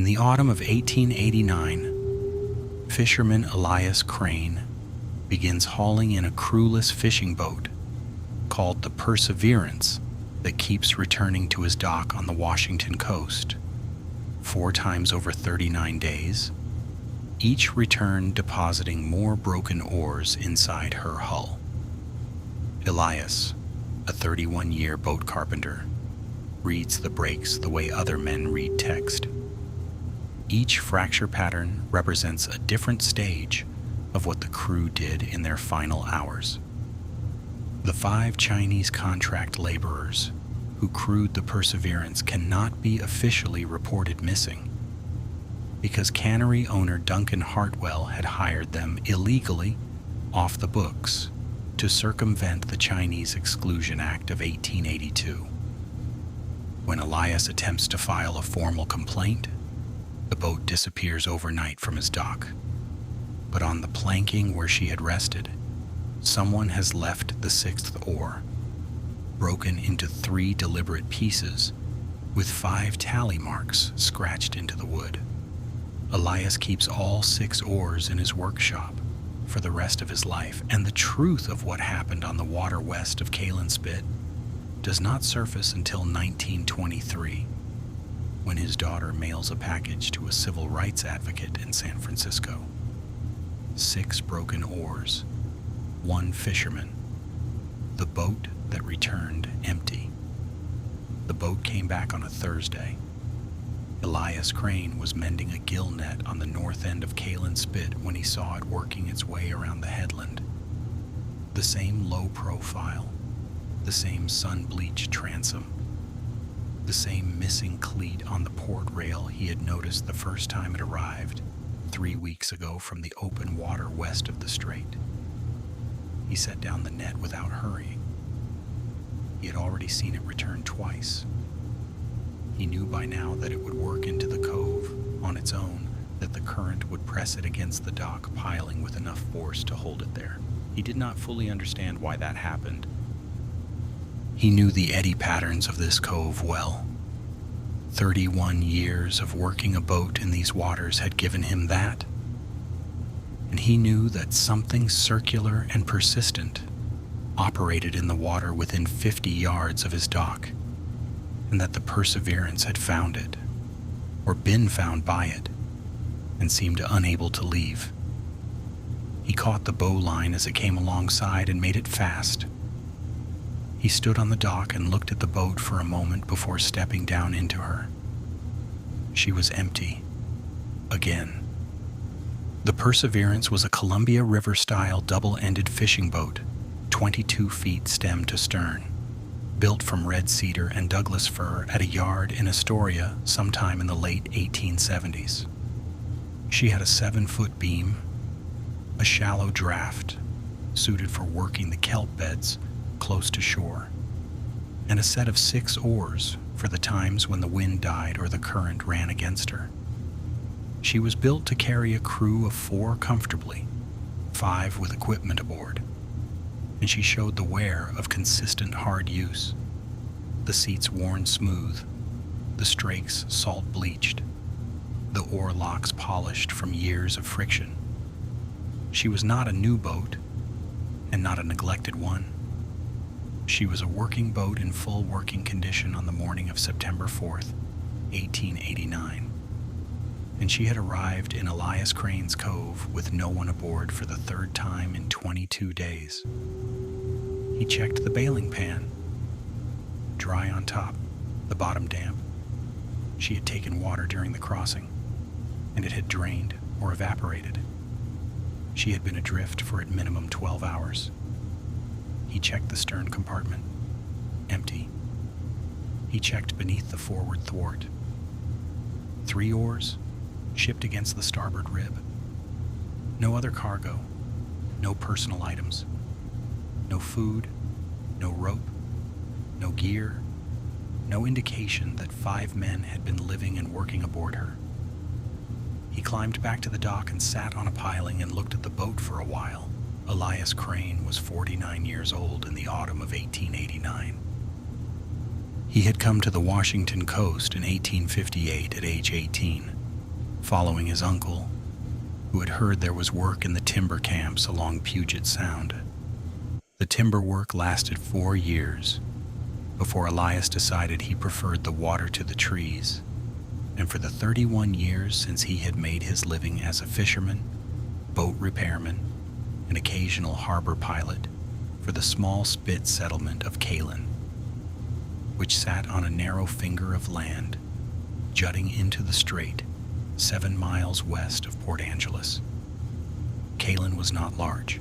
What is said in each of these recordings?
In the autumn of 1889, fisherman Elias Crane begins hauling in a crewless fishing boat called the Perseverance that keeps returning to his dock on the Washington coast 4 times over 39 days, each return depositing more broken oars inside her hull. Elias, a 31-year boat carpenter, reads the breaks the way other men read text. Each fracture pattern represents a different stage of what the crew did in their final hours. The 5 Chinese contract laborers who crewed the Perseverance cannot be officially reported missing because cannery owner Duncan Hartwell had hired them illegally off the books to circumvent the Chinese Exclusion Act of 1882. When Elias attempts to file a formal complaint, the boat disappears overnight from his dock. But on the planking where she had rested, someone has left the 6th oar, broken into 3 deliberate pieces with 5 tally marks scratched into the wood. Elias keeps all 6 oars in his workshop for the rest of his life, and the truth of what happened on the water west of Kalen Spit does not surface until 1923, when his daughter mails a package to a civil rights advocate in San Francisco. 6 broken oars, 1 fisherman, the boat that returned empty. The boat came back on a Thursday. Elias Crane was mending a gill net on the north end of Kalen Spit when he saw it working its way around the headland. The same low profile, the same sun-bleached transom, the same missing cleat on the port rail he had noticed the first time it arrived 3 weeks ago from the open water west of the strait. He set down the net without hurrying. He had already seen it return twice. He knew by now that it would work into the cove on its own, that the current would press it against the dock, piling with enough force to hold it there. He did not fully understand why that happened. He knew the eddy patterns of this cove well. 31 years of working a boat in these waters had given him that. And he knew that something circular and persistent operated in the water within 50 yards of his dock, and that the Perseverance had found it, or been found by it, and seemed unable to leave. He caught the bowline as it came alongside and made it fast. He stood on the dock and looked at the boat for a moment before stepping down into her. She was empty. Again. The Perseverance was a Columbia River-style double-ended fishing boat, 22 feet stem to stern, built from red cedar and Douglas fir at a yard in Astoria sometime in the late 1870s. She had a 7-foot beam, a shallow draft suited for working the kelp beds close to shore, and a set of 6 oars for the times when the wind died or the current ran against her. She was built to carry a crew of 4 comfortably, 5 with equipment aboard, and she showed the wear of consistent hard use. The seats worn smooth, the strakes salt bleached, the oar locks polished from years of friction. She was not a new boat, and not a neglected one. She was a working boat in full working condition on the morning of September 4th, 1889. And she had arrived in Elias Crane's Cove with no one aboard for the 3rd time in 22 days. He checked the bailing pan. Dry on top, the bottom damp. She had taken water during the crossing, and it had drained or evaporated. She had been adrift for at minimum 12 hours. He checked the stern compartment. Empty. He checked beneath the forward thwart. 3 oars, shipped against the starboard rib. No other cargo, no personal items, no food, no rope, no gear, no indication that 5 men had been living and working aboard her. He climbed back to the dock and sat on a piling and looked at the boat for a while. Elias Crane was 49 years old in the autumn of 1889. He had come to the Washington coast in 1858 at age 18, following his uncle, who had heard there was work in the timber camps along Puget Sound. The timber work lasted 4 years before Elias decided he preferred the water to the trees, and for the 31 years since he had made his living as a fisherman, boat repairman, and occasional harbor pilot for the small spit settlement of Kalin, which sat on a narrow finger of land jutting into the strait 7 miles west of Port Angeles. Kalin was not large.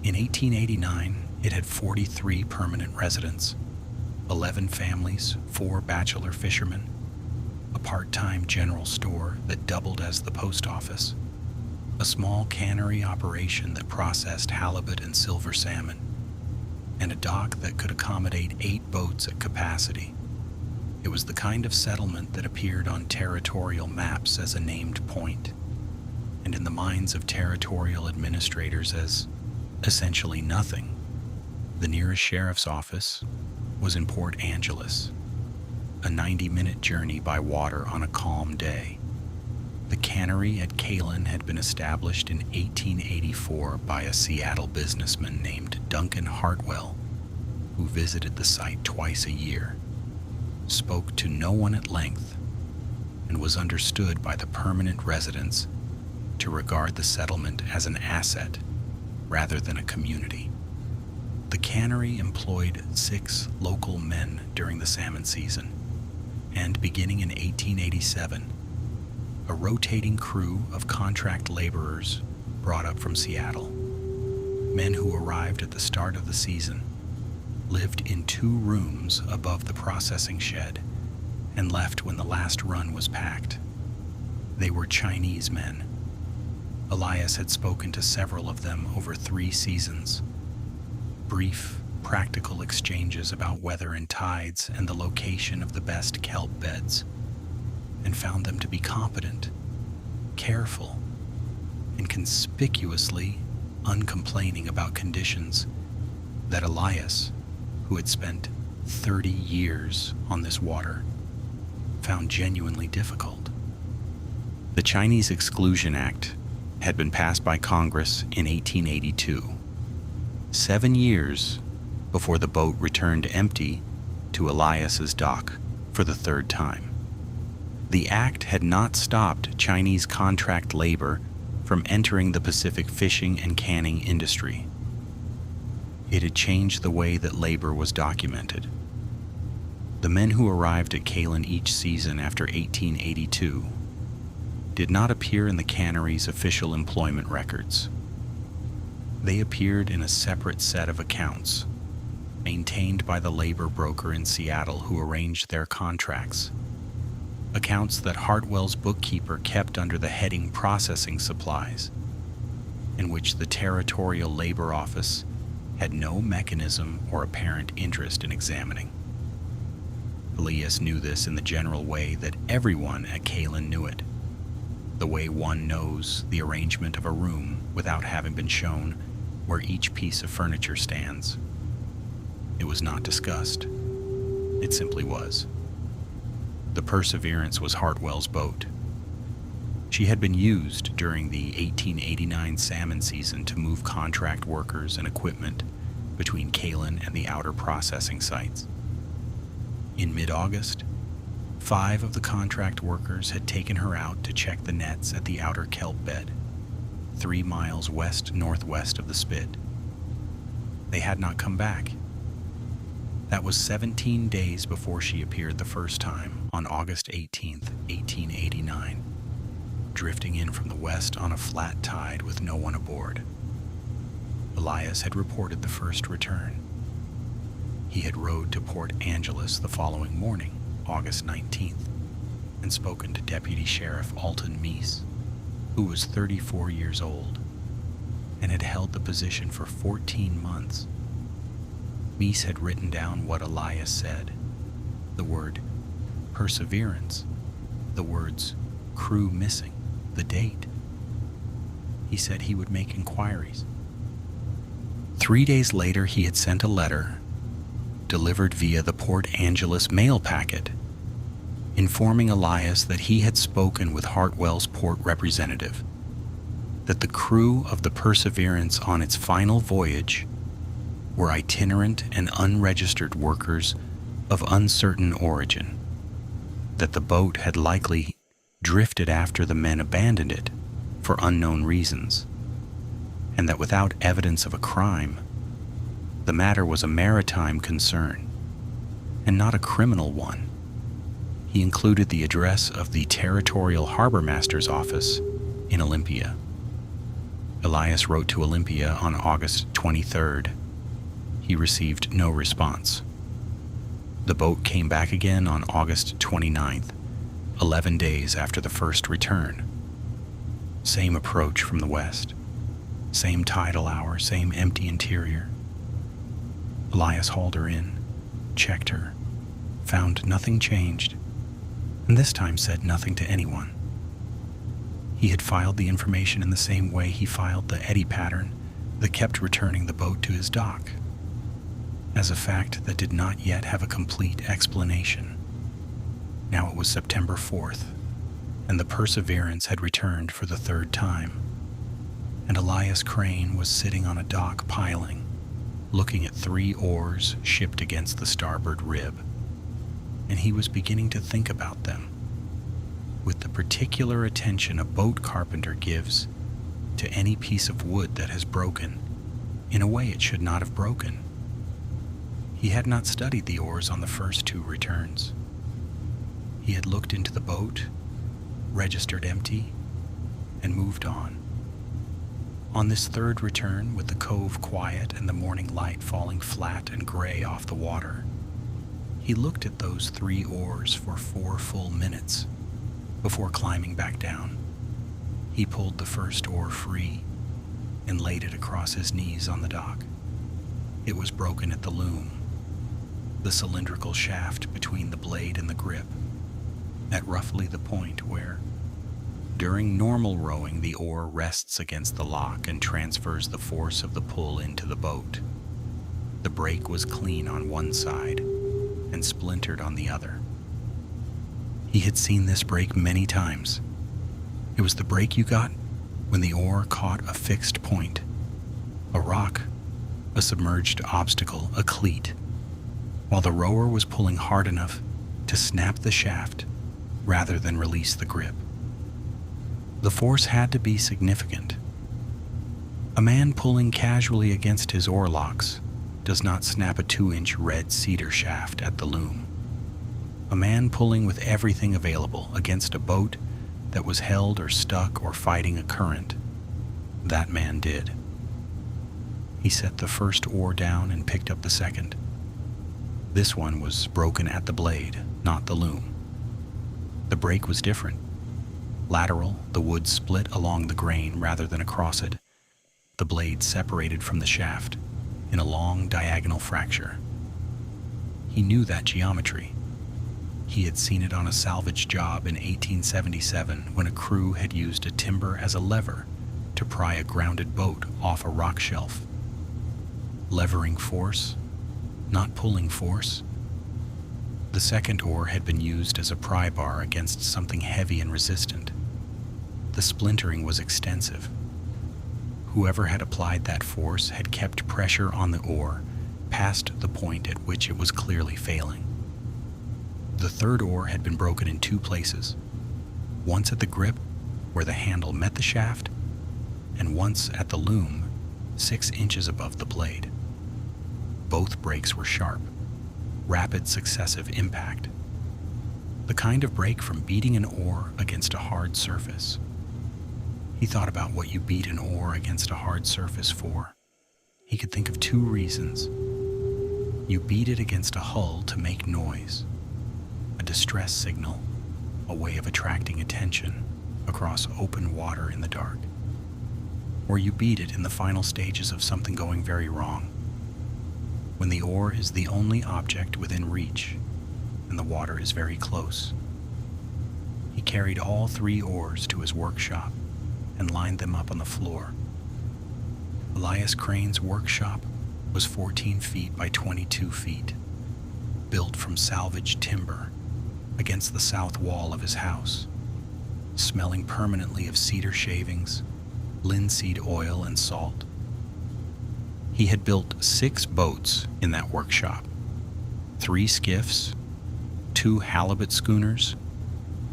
In 1889, it had 43 permanent residents, 11 families, 4 bachelor fishermen, a part-time general store that doubled as the post office, a small cannery operation that processed halibut and silver salmon, and a dock that could accommodate 8 boats at capacity. It was the kind of settlement that appeared on territorial maps as a named point, and in the minds of territorial administrators as essentially nothing. The nearest sheriff's office was in Port Angeles, a 90-minute journey by water on a calm day. The cannery at Kalin had been established in 1884 by a Seattle businessman named Duncan Hartwell, who visited the site twice a year, spoke to no one at length, and was understood by the permanent residents to regard the settlement as an asset rather than a community. The cannery employed 6 local men during the salmon season, and beginning in 1887, a rotating crew of contract laborers brought up from Seattle, men who arrived at the start of the season, lived in 2 rooms above the processing shed, and left when the last run was packed. They were Chinese men. Elias had spoken to several of them over 3 seasons. Brief, practical exchanges about weather and tides and the location of the best kelp beds, and found them to be competent, careful, and conspicuously uncomplaining about conditions that Elias, who had spent 30 years on this water, found genuinely difficult. The Chinese Exclusion Act had been passed by Congress in 1882, 7 years before the boat returned empty to Elias's dock for the 3rd time. The act had not stopped Chinese contract labor from entering the Pacific fishing and canning industry. It had changed the way that labor was documented. The men who arrived at Kalin each season after 1882 did not appear in the cannery's official employment records. They appeared in a separate set of accounts, maintained by the labor broker in Seattle who arranged their contracts. Accounts that Hartwell's bookkeeper kept under the heading Processing Supplies, in which the Territorial Labor Office had no mechanism or apparent interest in examining. Elias knew this in the general way that everyone at Kalin knew it, the way one knows the arrangement of a room without having been shown where each piece of furniture stands. It was not discussed. It simply was. The Perseverance was Hartwell's boat. She had been used during the 1889 salmon season to move contract workers and equipment between Kalin and the outer processing sites. In mid-August, 5 of the contract workers had taken her out to check the nets at the outer kelp bed, 3 miles west-northwest of the spit. They had not come back. That was 17 days before she appeared the first time on August 18, 1889, drifting in from the west on a flat tide with no one aboard. Elias had reported the first return. He had rowed to Port Angeles the following morning, August 19th, and spoken to Deputy Sheriff Alton Meese, who was 34 years old and had held the position for 14 months. Meese had written down what Elias said, the word Perseverance, the words crew missing, the date. He said he would make inquiries. 3 days later, he had sent a letter delivered via the Port Angeles mail packet informing Elias that he had spoken with Hartwell's port representative, that the crew of the Perseverance on its final voyage were itinerant and unregistered workers of uncertain origin, that the boat had likely drifted after the men abandoned it for unknown reasons, and that without evidence of a crime, the matter was a maritime concern and not a criminal one. He included the address of the territorial harbormaster's office in Olympia. Elias wrote to Olympia on August 23rd. He received no response. The boat came back again on August 29th, 11 days after the first return. Same approach from the west, same tidal hour, same empty interior. Elias hauled her in, checked her, found nothing changed, and this time said nothing to anyone. He had filed the information in the same way he filed the eddy pattern that kept returning the boat to his dock, as a fact that did not yet have a complete explanation. Now it was September 4th, and the Perseverance had returned for the third time, and Elias Crane was sitting on a dock piling, looking at 3 oars shipped against the starboard rib, and he was beginning to think about them with the particular attention a boat carpenter gives to any piece of wood that has broken in a way it should not have broken. He had not studied the oars on the first 2 returns. He had looked into the boat, registered empty, and moved on. On this third return, with the cove quiet and the morning light falling flat and gray off the water, he looked at those 3 oars for 4 full minutes before climbing back down. He pulled the first oar free and laid it across his knees on the dock. It was broken at the loom, the cylindrical shaft between the blade and the grip, at roughly the point where, during normal rowing, the oar rests against the lock and transfers the force of the pull into the boat. The break was clean on one side and splintered on the other. He had seen this break many times. It was the break you got when the oar caught a fixed point, a rock, a submerged obstacle, a cleat, while the rower was pulling hard enough to snap the shaft rather than release the grip. The force had to be significant. A man pulling casually against his oarlocks does not snap a 2-inch red cedar shaft at the loom. A man pulling with everything available against a boat that was held or stuck or fighting a current, that man did. He set the first oar down and picked up the second. This one was broken at the blade, not the loom. The break was different. Lateral, the wood split along the grain rather than across it. The blade separated from the shaft in a long diagonal fracture. He knew that geometry. He had seen it on a salvage job in 1877 when a crew had used a timber as a lever to pry a grounded boat off a rock shelf. Levering force, not pulling force. The second oar had been used as a pry bar against something heavy and resistant. The splintering was extensive. Whoever had applied that force had kept pressure on the oar past the point at which it was clearly failing. The third oar had been broken in 2 places, once at the grip, where the handle met the shaft, and once at the loom, 6 inches above the blade. Both breaks were sharp, rapid successive impact, the kind of break from beating an oar against a hard surface. He thought about what you beat an oar against a hard surface for. He could think of 2 reasons. You beat it against a hull to make noise, a distress signal, a way of attracting attention across open water in the dark. Or you beat it in the final stages of something going very wrong, when the oar is the only object within reach and the water is very close. He carried all 3 oars to his workshop and lined them up on the floor. Elias Crane's workshop was 14 feet by 22 feet, built from salvaged timber, against the south wall of his house, smelling permanently of cedar shavings, linseed oil, and salt. He had built 6 boats in that workshop, 3 skiffs, 2 halibut schooners,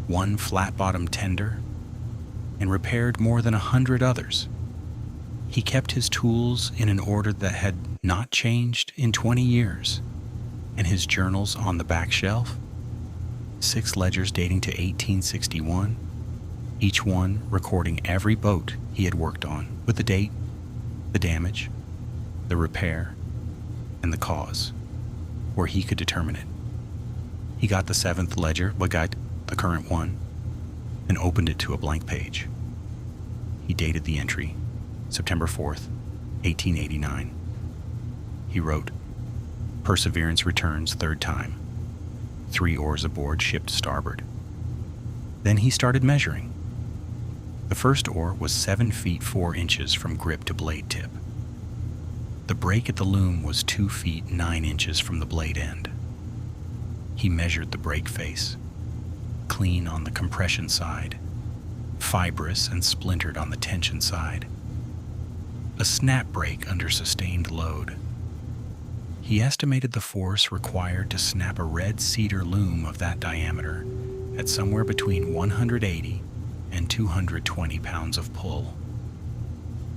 1 flat-bottom tender, and repaired more than 100 others. He kept his tools in an order that had not changed in 20 years, and his journals on the back shelf, 6 ledgers dating to 1861, each one recording every boat he had worked on with the date, the damage, the repair, and the cause, where he could determine it. He got the 7th ledger, the current one, and opened it to a blank page. He dated the entry September 4th, 1889. He wrote, "Perseverance returns 3rd time. 3 oars aboard, ship to starboard." Then he started measuring. The first oar was 7 feet 4 inches from grip to blade tip. The break at the loom was 2 feet 9 inches from the blade end. He measured the break face, clean on the compression side, fibrous and splintered on the tension side. A snap break under sustained load. He estimated the force required to snap a red cedar loom of that diameter at somewhere between 180 and 220 pounds of pull.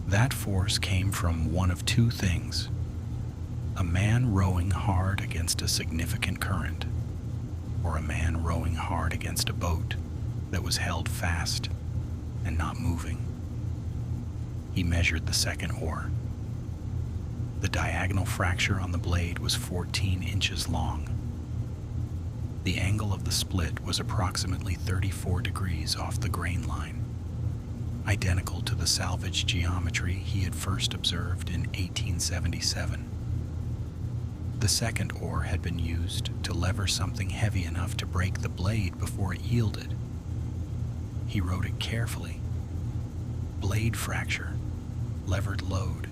That force came from one of 2 things: a man rowing hard against a significant current, or a man rowing hard against a boat that was held fast and not moving. He measured the second oar. The diagonal fracture on the blade was 14 inches long. The angle of the split was approximately 34 degrees off the grain line, identical to the salvage geometry he had first observed in 1877. The second oar had been used to lever something heavy enough to break the blade before it yielded. He wrote it carefully. Blade fracture, levered load,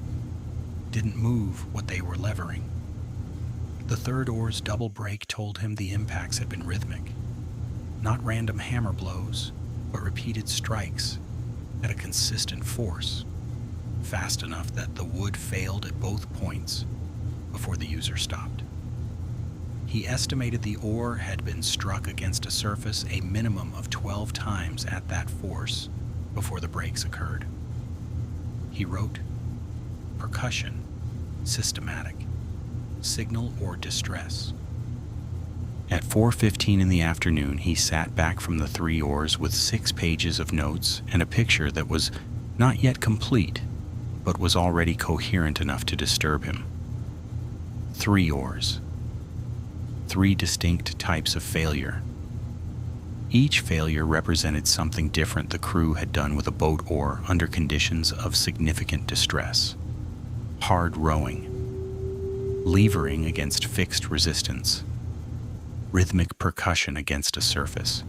didn't move what they were levering. The third oar's double break told him the impacts had been rhythmic, not random hammer blows, but repeated strikes at a consistent force, fast enough that the wood failed at both points before the user stopped. He estimated the oar had been struck against a surface a minimum of 12 times at that force before the breaks occurred. He wrote, "Percussion, systematic, signal or distress." At 4:15 in the afternoon, he sat back from the 3 oars with 6 pages of notes and a picture that was not yet complete, but was already coherent enough to disturb him. 3 oars. 3 distinct types of failure. Each failure represented something different the crew had done with a boat oar under conditions of significant distress. Hard rowing, levering against fixed resistance, rhythmic percussion against a surface.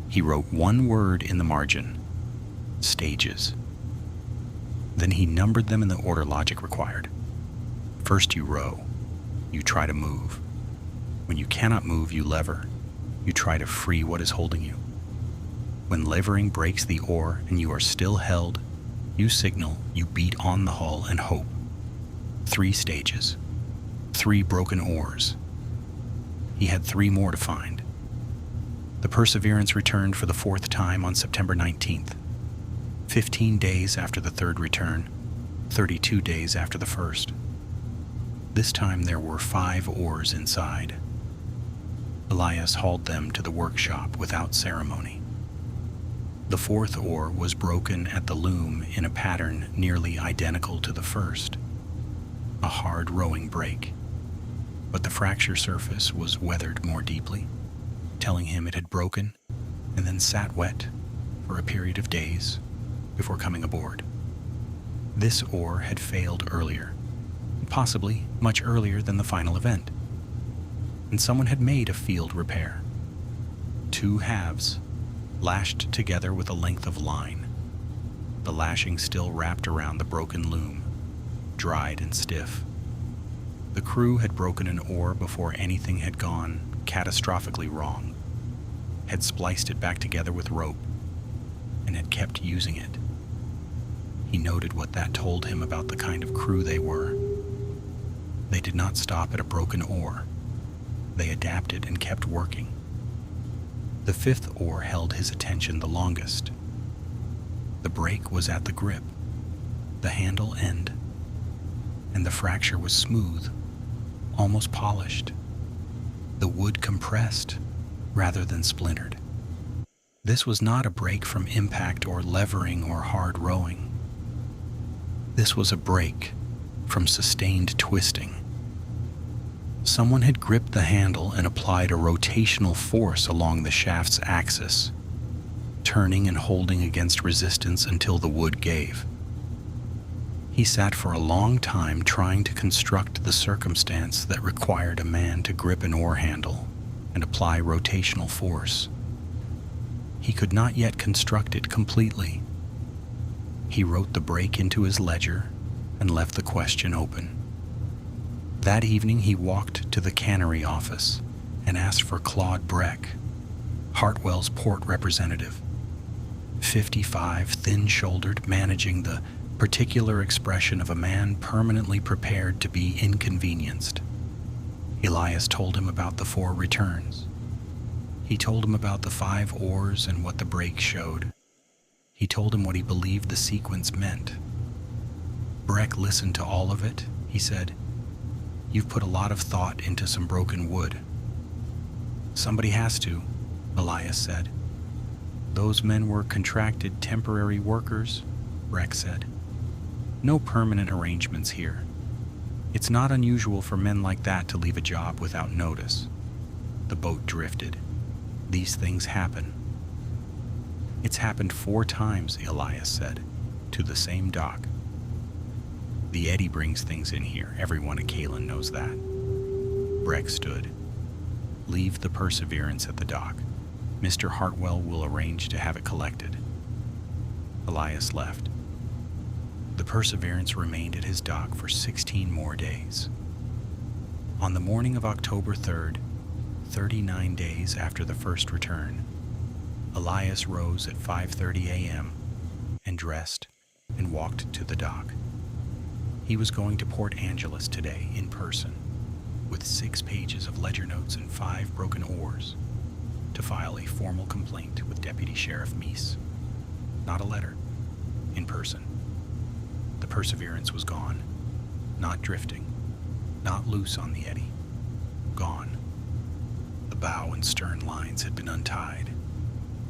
He wrote 1 word in the margin: stages. Then he numbered them in the order logic required. First you row, you try to move. When you cannot move, you lever. You try to free what is holding you. When levering breaks the oar and you are still held, you signal, you beat on the hull and hope. 3 stages, 3 broken oars. He had 3 more to find. The Perseverance returned for the 4th time on September 19th, 15 days after the 3rd return, 32 days after the 1st. This time there were 5 oars inside. Elias hauled them to the workshop without ceremony. The 4th oar was broken at the loom in a pattern nearly identical to the first, a hard rowing break, but the fracture surface was weathered more deeply, telling him it had broken and then sat wet for a period of days before coming aboard. This oar had failed earlier, possibly much earlier than the final event, and someone had made a field repair. 2 halves, lashed together with a length of line, the lashing still wrapped around the broken loom, dried and stiff. The crew had broken an oar before anything had gone catastrophically wrong. had spliced it back together with rope, and had kept using it. He noted what that told him about the kind of crew they were. They did not stop at a broken oar. They adapted and kept working. The fifth oar held his attention the longest. The break was at the grip, the handle end, and the fracture was smooth, almost polished. The wood compressed rather than splintered. This was not a break from impact or levering or hard rowing. This was a break from sustained twisting. Someone had gripped the handle and applied a rotational force along the shaft's axis, turning and holding against resistance until the wood gave. He sat for a long time trying to construct the circumstance that required a man to grip an oar handle and apply rotational force. He could not yet construct it completely. He wrote the break into his ledger and left the question open. That evening he walked to the cannery office and asked for Claude Breck, Hartwell's port representative. 55, thin-shouldered, managing the particular expression of a man permanently prepared to be inconvenienced. Elias told him about the 4 returns. He told him about the 5 oars and what the break showed. He told him what he believed the sequence meant. Breck listened to all of it. He said, "You've put a lot of thought into some broken wood." "Somebody has to," Elias said. "Those men were contracted temporary workers," Breck said. "No permanent arrangements here. It's not unusual for men like that to leave a job without notice." The boat drifted. "These things happen." "It's happened 4 times, Elias said, to the same dock. The eddy brings things in here. Everyone at Kalen knows that." Breck stood. "Leave the Perseverance at the dock. Mr. Hartwell will arrange to have it collected." Elias left. The Perseverance remained at his dock for 16 more days. On the morning of October 3rd, 39 days after the first return, Elias rose at 5:30 a.m. and dressed and walked to the dock. He was going to Port Angeles today in person, with 6 pages of ledger notes and 5 broken oars, to file a formal complaint with Deputy Sheriff Meese. Not a letter, in person. The Perseverance was gone, not drifting, not loose on the eddy, gone. The bow and stern lines had been untied,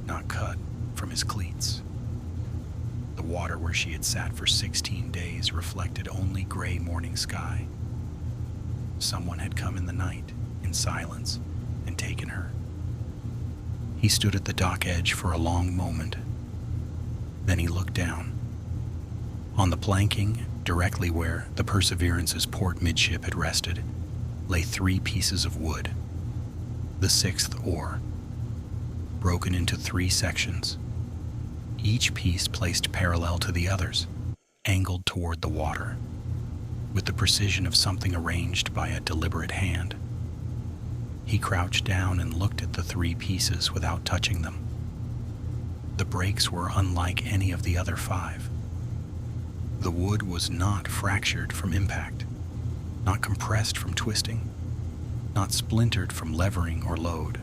not cut from his cleats. The water where she had sat for 16 days reflected only gray morning sky. Someone had come in the night, in silence, and taken her. He stood at the dock edge for a long moment. Then he looked down. On the planking, directly where the Perseverance's port midship had rested, lay 3 pieces of wood. The 6th oar, broken into 3 sections, each piece placed parallel to the others, angled toward the water, with the precision of something arranged by a deliberate hand. He crouched down and looked at the 3 pieces without touching them. The breaks were unlike any of the other 5. The wood was not fractured from impact, not compressed from twisting, not splintered from levering or load.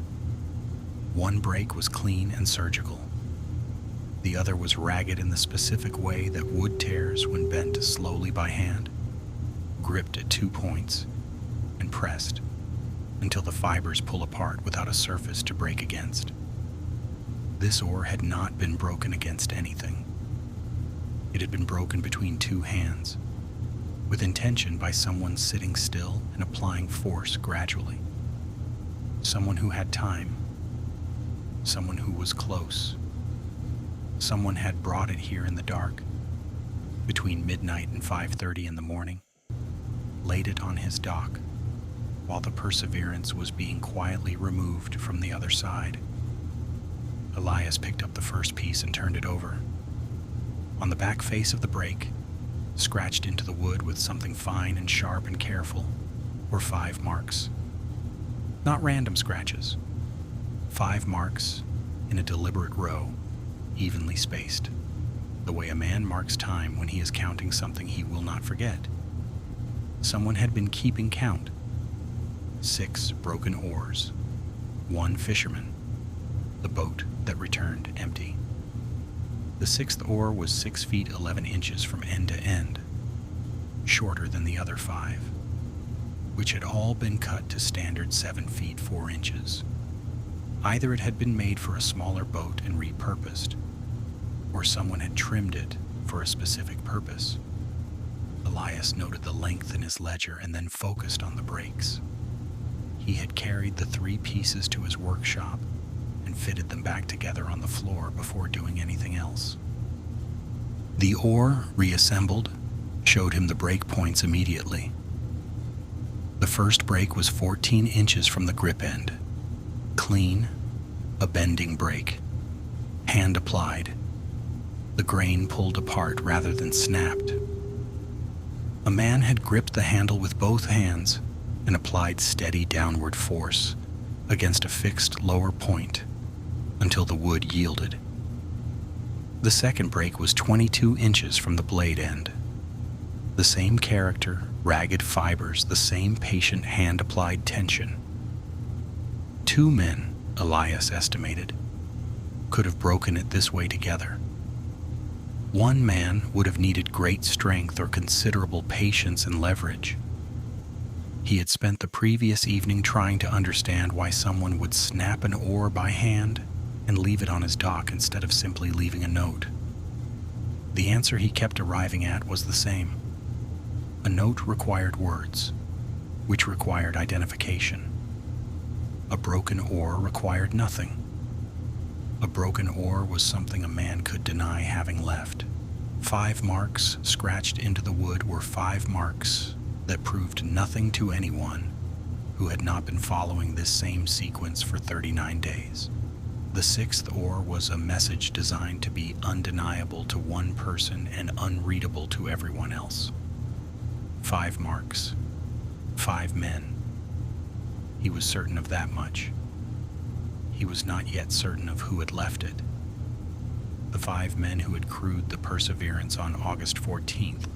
One break was clean and surgical. The other was ragged in the specific way that wood tears when bent slowly by hand, gripped at 2 points, and pressed until the fibers pull apart without a surface to break against. This oar had not been broken against anything. It had been broken between 2 hands, with intention by someone sitting still and applying force gradually. Someone who had time. Someone who was close. Someone had brought it here in the dark, between midnight and 5:30 in the morning, laid it on his dock, while the Perseverance was being quietly removed from the other side. Elias picked up the first piece and turned it over. On the back face of the break, scratched into the wood with something fine and sharp and careful, were 5 marks. Not random scratches. 5 marks in a deliberate row, evenly spaced, the way a man marks time when he is counting something he will not forget. Someone had been keeping count. 6 broken oars, 1 fisherman, the boat that returned empty. The 6th oar was 6 feet 11 inches from end to end, shorter than the other 5, which had all been cut to standard 7 feet 4 inches. Either it had been made for a smaller boat and repurposed, or someone had trimmed it for a specific purpose. Elias noted the length in his ledger and then focused on the breaks. He had carried the 3 pieces to his workshop and fitted them back together on the floor before doing anything else. The oar, reassembled, showed him the break points immediately. The first break was 14 inches from the grip end. Clean, a bending break. Hand applied. The grain pulled apart rather than snapped. A man had gripped the handle with both hands and applied steady downward force against a fixed lower point until the wood yielded. The second break was 22 inches from the blade end. The same character, ragged fibers, the same patient hand-applied tension. 2 men, Elias estimated, could have broken it this way together. 1 man would have needed great strength or considerable patience and leverage. He had spent the previous evening trying to understand why someone would snap an oar by hand and leave it on his dock instead of simply leaving a note. The answer he kept arriving at was the same. A note required words, which required identification. A broken oar required nothing. A broken oar was something a man could deny having left. 5 marks scratched into the wood were 5 marks that proved nothing to anyone who had not been following this same sequence for 39 days. The 6th oar was a message designed to be undeniable to one person and unreadable to everyone else. 5 marks, 5 men. He was certain of that much. He was not yet certain of who had left it. The 5 men who had crewed the Perseverance on August 14th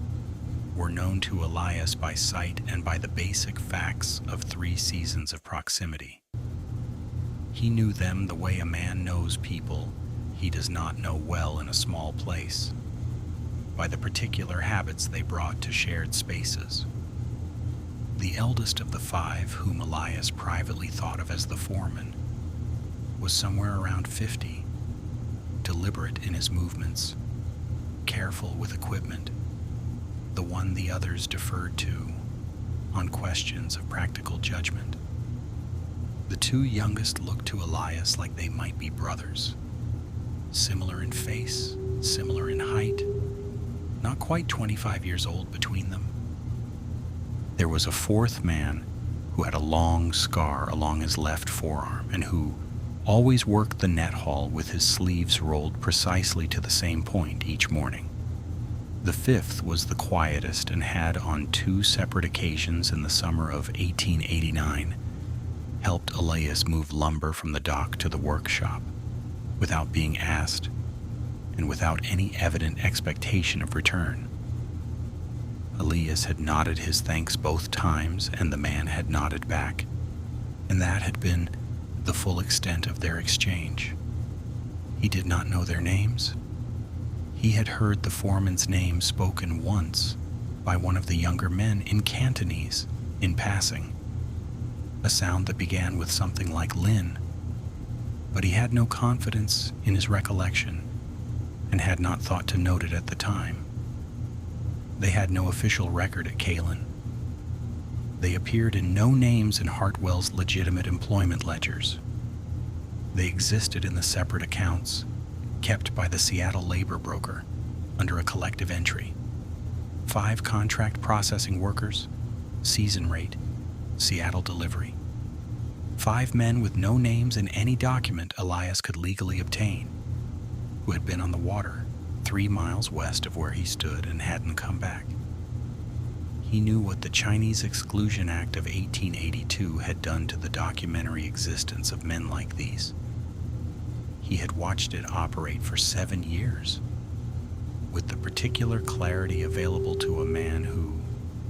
were known to Elias by sight and by the basic facts of 3 seasons of proximity. He knew them the way a man knows people he does not know well in a small place, by the particular habits they brought to shared spaces. The eldest of the 5, whom Elias privately thought of as the foreman, was somewhere around 50, deliberate in his movements, careful with equipment, the one the others deferred to on questions of practical judgment. The 2 youngest looked to Elias like they might be brothers, similar in face, similar in height, not quite 25 years old between them. There was a 4th man who had a long scar along his left forearm and who always worked the net haul with his sleeves rolled precisely to the same point each morning. The 5th was the quietest and had on 2 separate occasions in the summer of 1889 helped Elias move lumber from the dock to the workshop without being asked and without any evident expectation of return. Elias had nodded his thanks both times and the man had nodded back, and that had been the full extent of their exchange. He did not know their names. He had heard the foreman's name spoken once by one of the younger men in Cantonese in passing, a sound that began with something like Lin, but he had no confidence in his recollection and had not thought to note it at the time. They had no official record at Kalin. They appeared in no names in Hartwell's legitimate employment ledgers. They existed in the separate accounts kept by the Seattle labor broker under a collective entry. 5 contract processing workers, season rate, Seattle delivery. 5 men with no names in any document Elias could legally obtain, who had been on the water 3 miles west of where he stood and hadn't come back. He knew what the Chinese Exclusion Act of 1882 had done to the documentary existence of men like these. He had watched it operate for 7 years, with the particular clarity available to a man who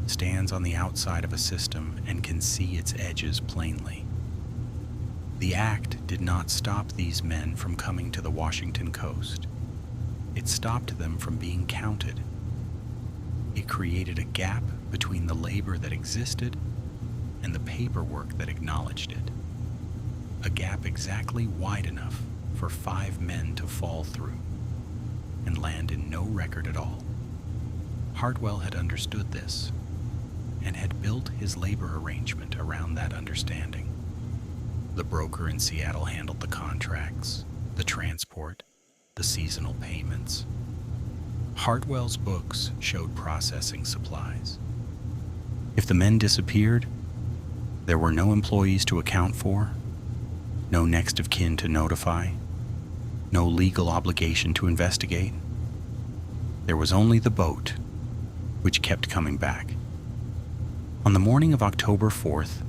stands on the outside of a system and can see its edges plainly. The act did not stop these men from coming to the Washington coast. It stopped them from being counted. It created a gap between the labor that existed and the paperwork that acknowledged it. A gap exactly wide enough for 5 men to fall through and land in no record at all. Hartwell had understood this and had built his labor arrangement around that understanding. The broker in Seattle handled the contracts, the transport, the seasonal payments. Hartwell's books showed processing supplies. If the men disappeared, there were no employees to account for, no next of kin to notify, no legal obligation to investigate. There was only the boat, which kept coming back. On the morning of October 4th,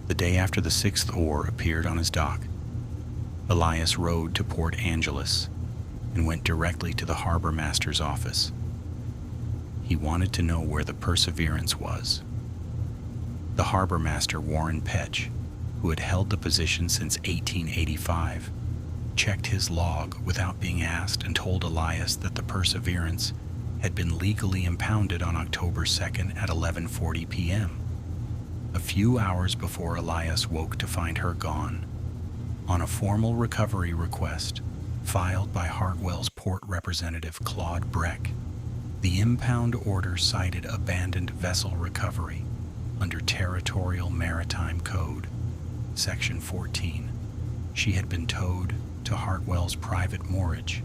the day after the 6th oar appeared on his dock, Elias rowed to Port Angeles and went directly to the harbormaster's office. He wanted to know where the Perseverance was. The harbormaster, Warren Petch, who had held the position since 1885, checked his log without being asked and told Elias that the Perseverance had been legally impounded on October 2nd at 11:40 p.m., a few hours before Elias woke to find her gone. On a formal recovery request filed by Hartwell's port representative Claude Breck, the impound order cited abandoned vessel recovery under Territorial Maritime Code, Section 14. She had been towed to Hartwell's private moorage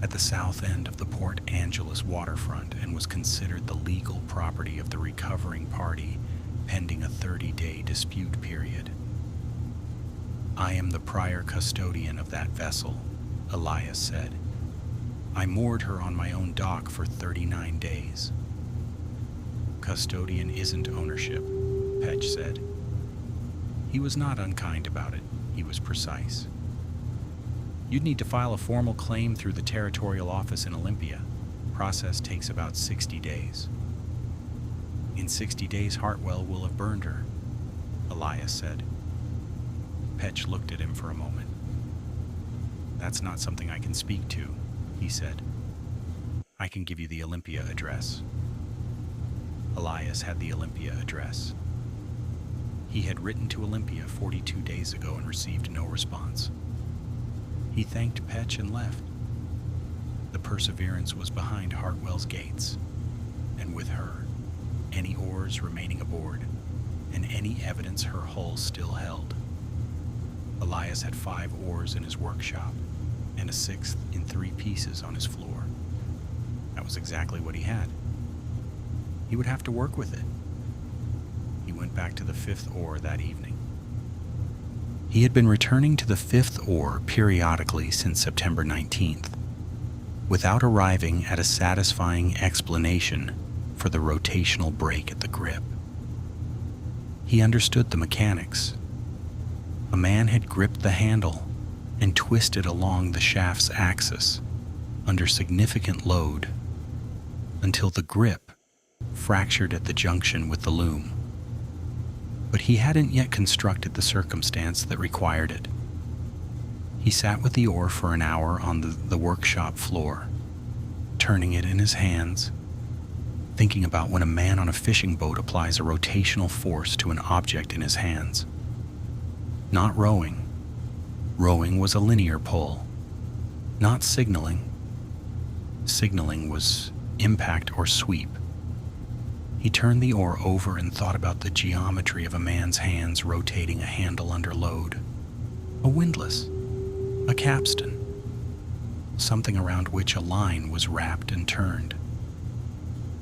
at the south end of the Port Angeles waterfront and was considered the legal property of the recovering party pending a 30-day dispute period. "I am the prior custodian of that vessel," Elias said. "I moored her on my own dock for 39 days. "Custodian isn't ownership," Petch said. He was not unkind about it. He was precise. "You'd need to file a formal claim through the territorial office in Olympia. Process takes about 60 days. "In 60 days, Hartwell will have burned her," Elias said. Petch looked at him for a moment. "That's not something I can speak to," he said. "I can give you the Olympia address." Elias had the Olympia address. He had written to Olympia 42 days ago and received no response. He thanked Petch and left. The Perseverance was behind Hartwell's gates, and with her, any oars remaining aboard, and any evidence her hull still held. Elias had 5 oars in his workshop, and a 6th in 3 pieces on his floor. That was exactly what he had. He would have to work with it. He went back to the 5th oar that evening. He had been returning to the 5th oar periodically since September 19th, without arriving at a satisfying explanation for the rotational break at the grip. He understood the mechanics. A man had gripped the handle and twisted along the shaft's axis under significant load until the grip fractured at the junction with the loom. But he hadn't yet constructed the circumstance that required it. He sat with the oar for an hour on the workshop floor, turning it in his hands, thinking about when a man on a fishing boat applies a rotational force to an object in his hands. Not rowing. Rowing was a linear pull. Not signaling. Signaling was impact or sweep. He turned the oar over and thought about the geometry of a man's hands rotating a handle under load. A windlass. A capstan. Something around which a line was wrapped and turned.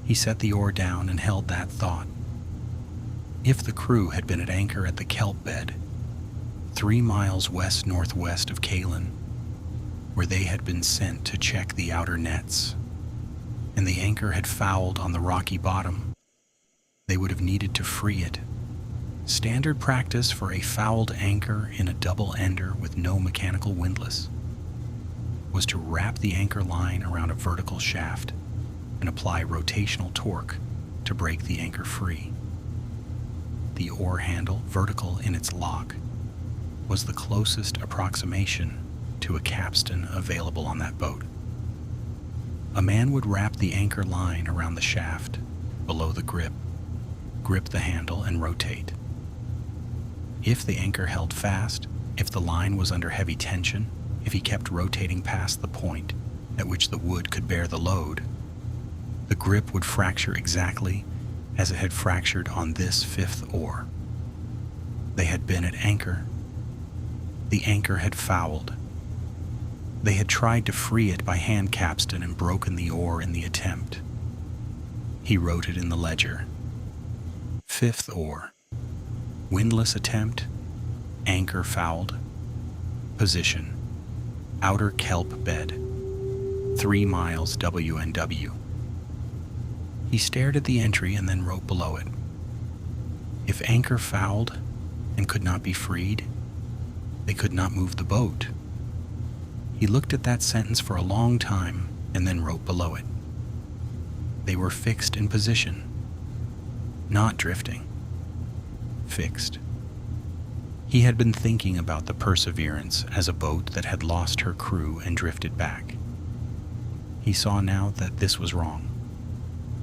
He set the oar down and held that thought. If the crew had been at anchor at the kelp bed, 3 miles west-northwest of Kalin, where they had been sent to check the outer nets, and the anchor had fouled on the rocky bottom, they would have needed to free it. Standard practice for a fouled anchor in a double ender with no mechanical windlass. was to wrap the anchor line around a vertical shaft and apply rotational torque to break the anchor free. The oar handle, vertical in its lock, was the closest approximation to a capstan available on that boat. A man would wrap the anchor line around the shaft below the grip the handle, and rotate. If the anchor held fast, if the line was under heavy tension, if he kept rotating past the point at which the wood could bear the load, the grip would fracture exactly as it had fractured on this fifth oar. They had been at anchor. The anchor had fouled. They had tried to free it by hand capstan and broken the oar in the attempt. He wrote it in the ledger. Fifth oar. Windlass attempt. Anchor fouled. Position. Outer kelp bed. 3 miles WNW. He stared at the entry and then wrote below it. If anchor fouled and could not be freed, they could not move the boat. He looked at that sentence for a long time and then wrote below it. They were fixed in position, not drifting. Fixed. He had been thinking about the Perseverance as a boat that had lost her crew and drifted back. He saw now that this was wrong.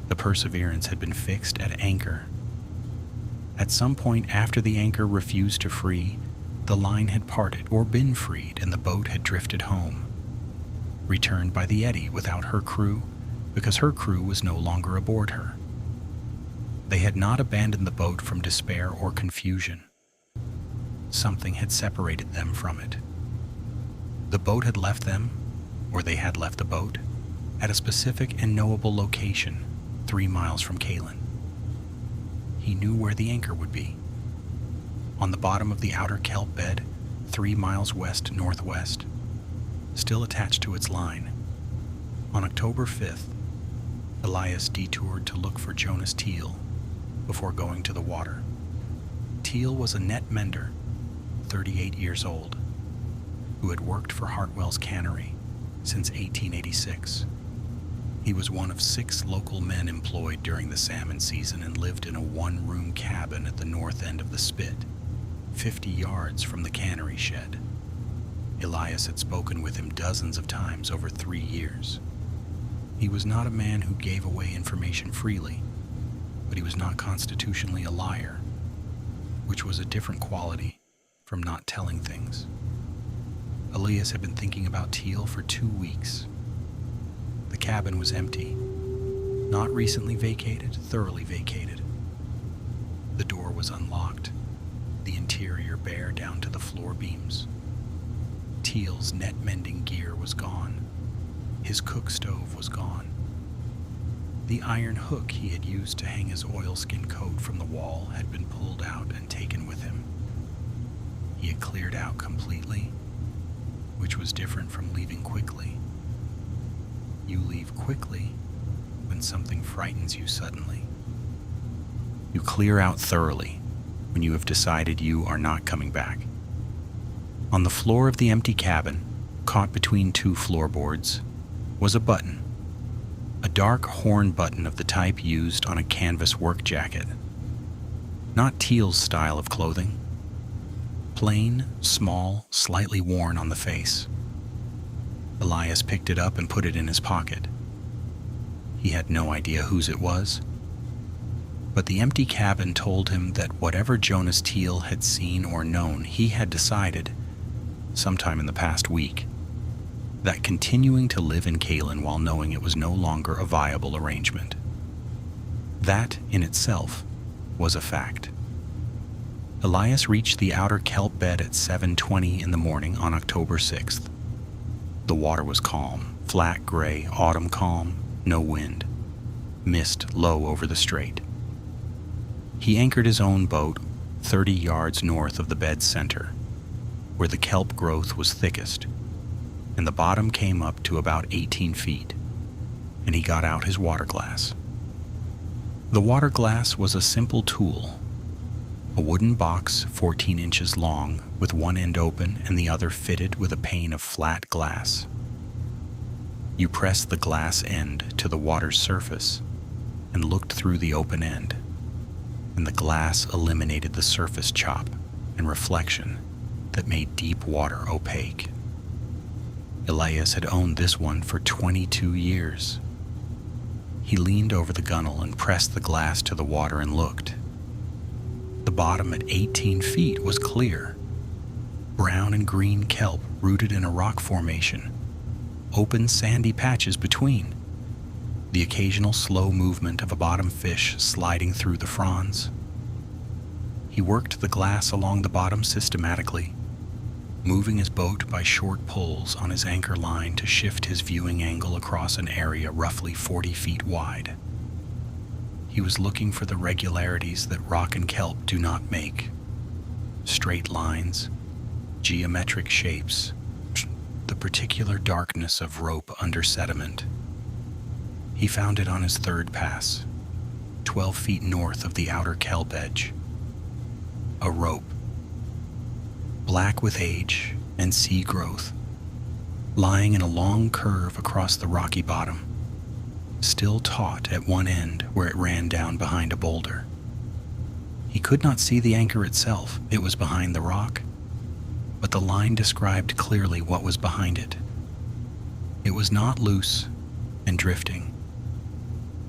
The Perseverance had been fixed at anchor. At some point after the anchor refused to free, the line had parted or been freed and the boat had drifted home, returned by the eddy without her crew because her crew was no longer aboard her. They had not abandoned the boat from despair or confusion. Something had separated them from it. The boat had left them, or they had left the boat, at a specific and knowable location 3 miles from Kalin. He knew where the anchor would be. On the bottom of the outer kelp bed, 3 miles west-northwest, still attached to its line. On October 5th, Elias detoured to look for Jonas Teal before going to the water. Teal was a net mender, 38 years old, who had worked for Hartwell's cannery since 1886. He was one of 6 local men employed during the salmon season and lived in a one-room cabin at the north end of the spit, 50 yards from the cannery shed. Elias had spoken with him dozens of times over 3 years. He was not a man who gave away information freely, but he was not constitutionally a liar, which was a different quality from not telling things. Elias had been thinking about Teal for 2 weeks. The cabin was empty, not recently vacated, thoroughly vacated. The door was unlocked, the interior bare down to the floor beams. Teal's net mending gear was gone. His cook stove was gone. The iron hook he had used to hang his oilskin coat from the wall had been pulled out and taken with him. He had cleared out completely, which was different from leaving quickly. You leave quickly when something frightens you suddenly. You clear out thoroughly when you have decided you are not coming back. On the floor of the empty cabin, caught between 2 floorboards, was a button, a dark horn button of the type used on a canvas work jacket. Not Teal's style of clothing. Plain, small, slightly worn on the face. Elias picked it up and put it in his pocket. He had no idea whose it was, but the empty cabin told him that whatever Jonas Teal had seen or known, he had decided, sometime in the past week, that continuing to live in Kalin while knowing it was no longer a viable arrangement. That, in itself, was a fact. Elias reached the outer kelp bed at 7:20 in the morning on October 6th. The water was calm, flat gray, autumn calm, no wind. Mist low over the strait. He anchored his own boat 30 yards north of the bed's center, where the kelp growth was thickest, and the bottom came up to about 18 feet, and he got out his water glass. The water glass was a simple tool, a wooden box 14 inches long with one end open and the other fitted with a pane of flat glass. You pressed the glass end to the water's surface and looked through the open end, and the glass eliminated the surface chop and reflection that made deep water opaque. Elias had owned this one for 22 years. He leaned over the gunwale and pressed the glass to the water and looked. The bottom at 18 feet was clear. Brown and green kelp rooted in a rock formation, open sandy patches between, the occasional slow movement of a bottom fish sliding through the fronds. He worked the glass along the bottom systematically, moving his boat by short pulls on his anchor line to shift his viewing angle across an area roughly 40 feet wide. He was looking for the regularities that rock and kelp do not make. Straight lines, geometric shapes, the particular darkness of rope under sediment. He found it on his third pass, 12 feet north of the outer kelp edge. A rope, black with age and sea growth, lying in a long curve across the rocky bottom, still taut at one end where it ran down behind a boulder. He could not see the anchor itself, it was behind the rock, but the line described clearly what was behind it. It was not loose and drifting.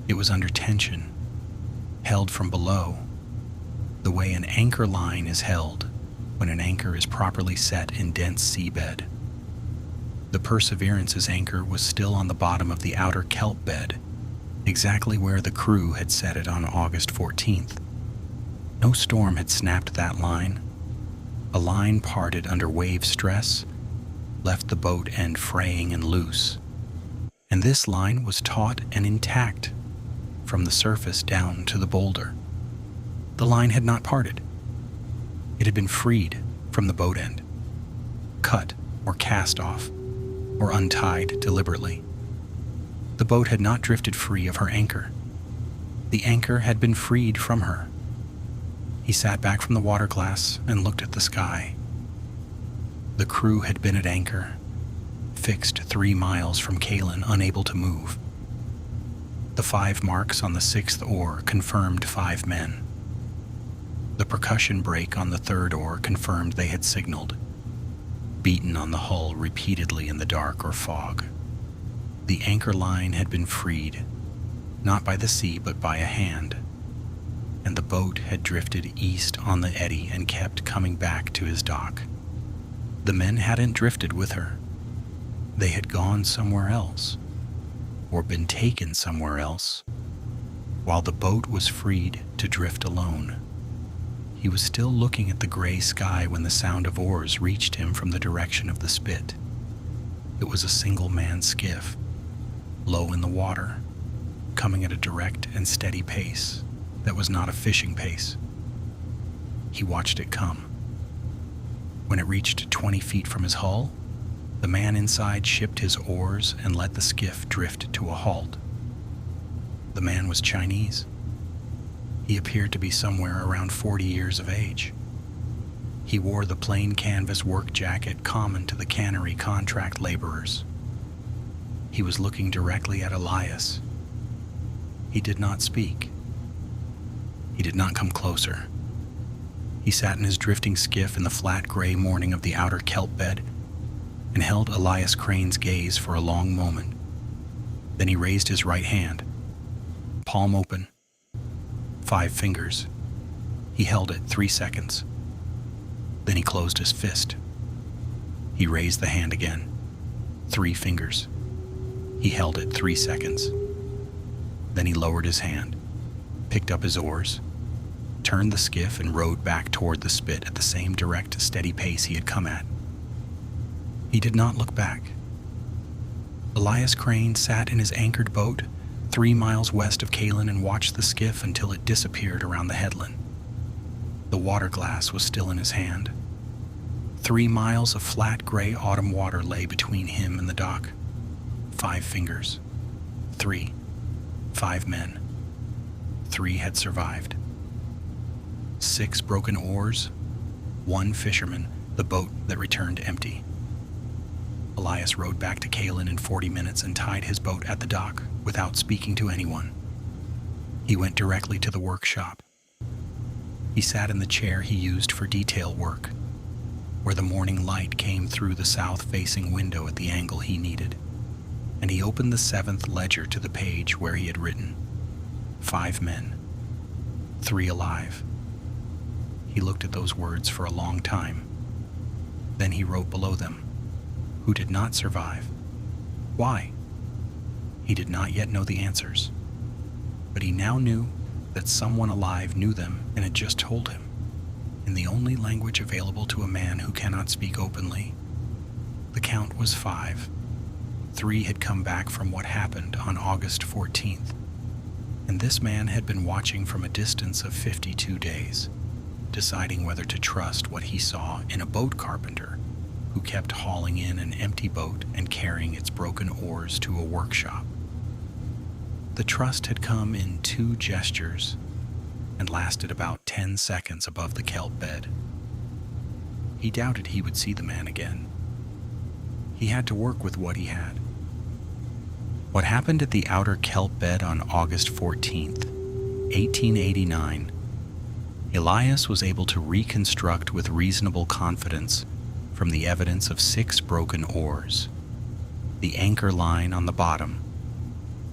It was under tension, held from below, the way an anchor line is held when an anchor is properly set in dense seabed. The Perseverance's anchor was still on the bottom of the outer kelp bed, exactly where the crew had set it on August 14th. No storm had snapped that line. A line parted under wave stress left the boat end fraying and loose, and this line was taut and intact from the surface down to the boulder. The line had not parted. It had been freed from the boat end, cut or cast off, or untied deliberately. The boat had not drifted free of her anchor. The anchor had been freed from her. He sat back from the water glass and looked at the sky. The crew had been at anchor, fixed 3 miles from Kalin, unable to move. The 5 marks on the 6th oar confirmed 5 men. The percussion brake on the 3rd oar confirmed they had signaled, beaten on the hull repeatedly in the dark or fog. The anchor line had been freed, not by the sea but by a hand, and the boat had drifted east on the eddy and kept coming back to his dock. The men hadn't drifted with her. They had gone somewhere else, or been taken somewhere else, while the boat was freed to drift alone. He was still looking at the gray sky when the sound of oars reached him from the direction of the spit. It was a single-man skiff, low in the water, coming at a direct and steady pace that was not a fishing pace. He watched it come. When it reached 20 feet from his hull, the man inside shipped his oars and let the skiff drift to a halt. The man was Chinese. He appeared to be somewhere around 40 years of age. He wore the plain canvas work jacket common to the cannery contract laborers. He was looking directly at Elias. He did not speak. He did not come closer. He sat in his drifting skiff in the flat gray morning of the outer kelp bed and held Elias Crane's gaze for a long moment. Then he raised his right hand, palm open, 5 fingers. He held it 3 seconds. Then he closed his fist. He raised the hand again, 3 fingers. He held it 3 seconds. Then he lowered his hand, picked up his oars, turned the skiff and rowed back toward the spit at the same direct, steady pace he had come at. He did not look back. Elias Crane sat in his anchored boat 3 miles west of Kalin and watched the skiff until it disappeared around the headland. The water glass was still in his hand. 3 miles of flat gray autumn water lay between him and the dock. 5 fingers. 3. 5 men. 3 had survived. 6 broken oars. 1 fisherman, the boat that returned empty. Elias rowed back to Kalin in 40 minutes and tied his boat at the dock without speaking to anyone. He went directly to the workshop. He sat in the chair he used for detail work, where the morning light came through the south-facing window at the angle he needed, and he opened the 7th ledger to the page where he had written, 5 men, 3 alive. He looked at those words for a long time. Then he wrote below them, who did not survive. Why? He did not yet know the answers, but he now knew that someone alive knew them and had just told him, in the only language available to a man who cannot speak openly. The count was 5. 3 had come back from what happened on August 14th, and this man had been watching from a distance of 52 days, deciding whether to trust what he saw in a boat carpenter who kept hauling in an empty boat and carrying its broken oars to a workshop. The trust had come in 2 gestures and lasted about 10 seconds above the kelp bed. He doubted he would see the man again. He had to work with what he had. What happened at the outer kelp bed on August 14th, 1889, Elias was able to reconstruct with reasonable confidence from the evidence of 6 broken oars, the anchor line on the bottom,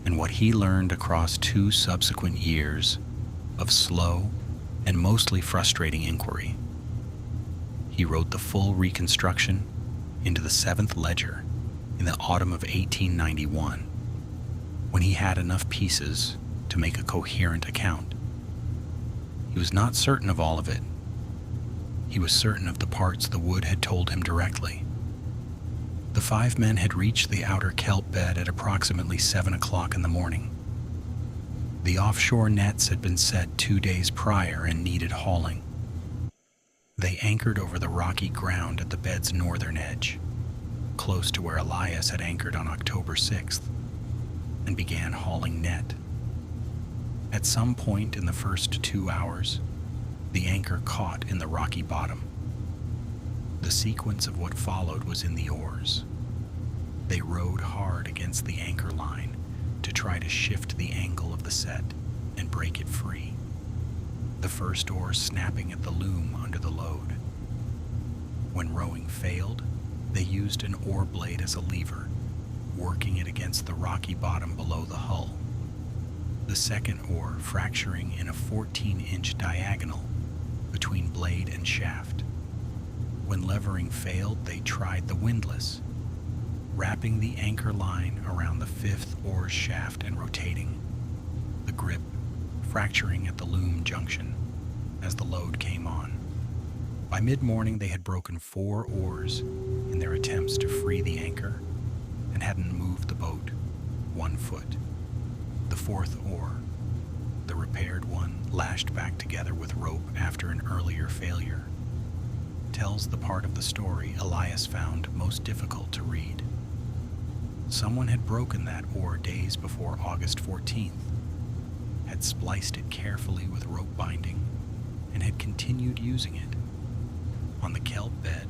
and what he learned across 2 subsequent years of slow and mostly frustrating inquiry. He wrote the full reconstruction into the 7th ledger in the autumn of 1891, when he had enough pieces to make a coherent account. He was not certain of all of it. He was certain of the parts the wood had told him directly. The 5 men had reached the outer kelp bed at approximately 7 o'clock in the morning. The offshore nets had been set 2 days prior and needed hauling. They anchored over the rocky ground at the bed's northern edge, close to where Elias had anchored on October 6th, and began hauling net. At some point in the first 2 hours, the anchor caught in the rocky bottom. The sequence of what followed was in the oars. They rowed hard against the anchor line to try to shift the angle of the set and break it free, the first oar snapping at the loom under the load. When rowing failed, they used an oar blade as a lever, working it against the rocky bottom below the hull, the second oar fracturing in a 14-inch diagonal between blade and shaft. When levering failed, they tried the windlass, wrapping the anchor line around the 5th oar's shaft and rotating, the grip fracturing at the loom junction as the load came on. By mid-morning, they had broken 4 oars in their attempts to free the anchor and hadn't moved the boat 1 foot. The 4th oar, the repaired one lashed back together with rope after an earlier failure, tells the part of the story Elias found most difficult to read. Someone had broken that oar days before August 14th, had spliced it carefully with rope binding, and had continued using it. On the kelp bed,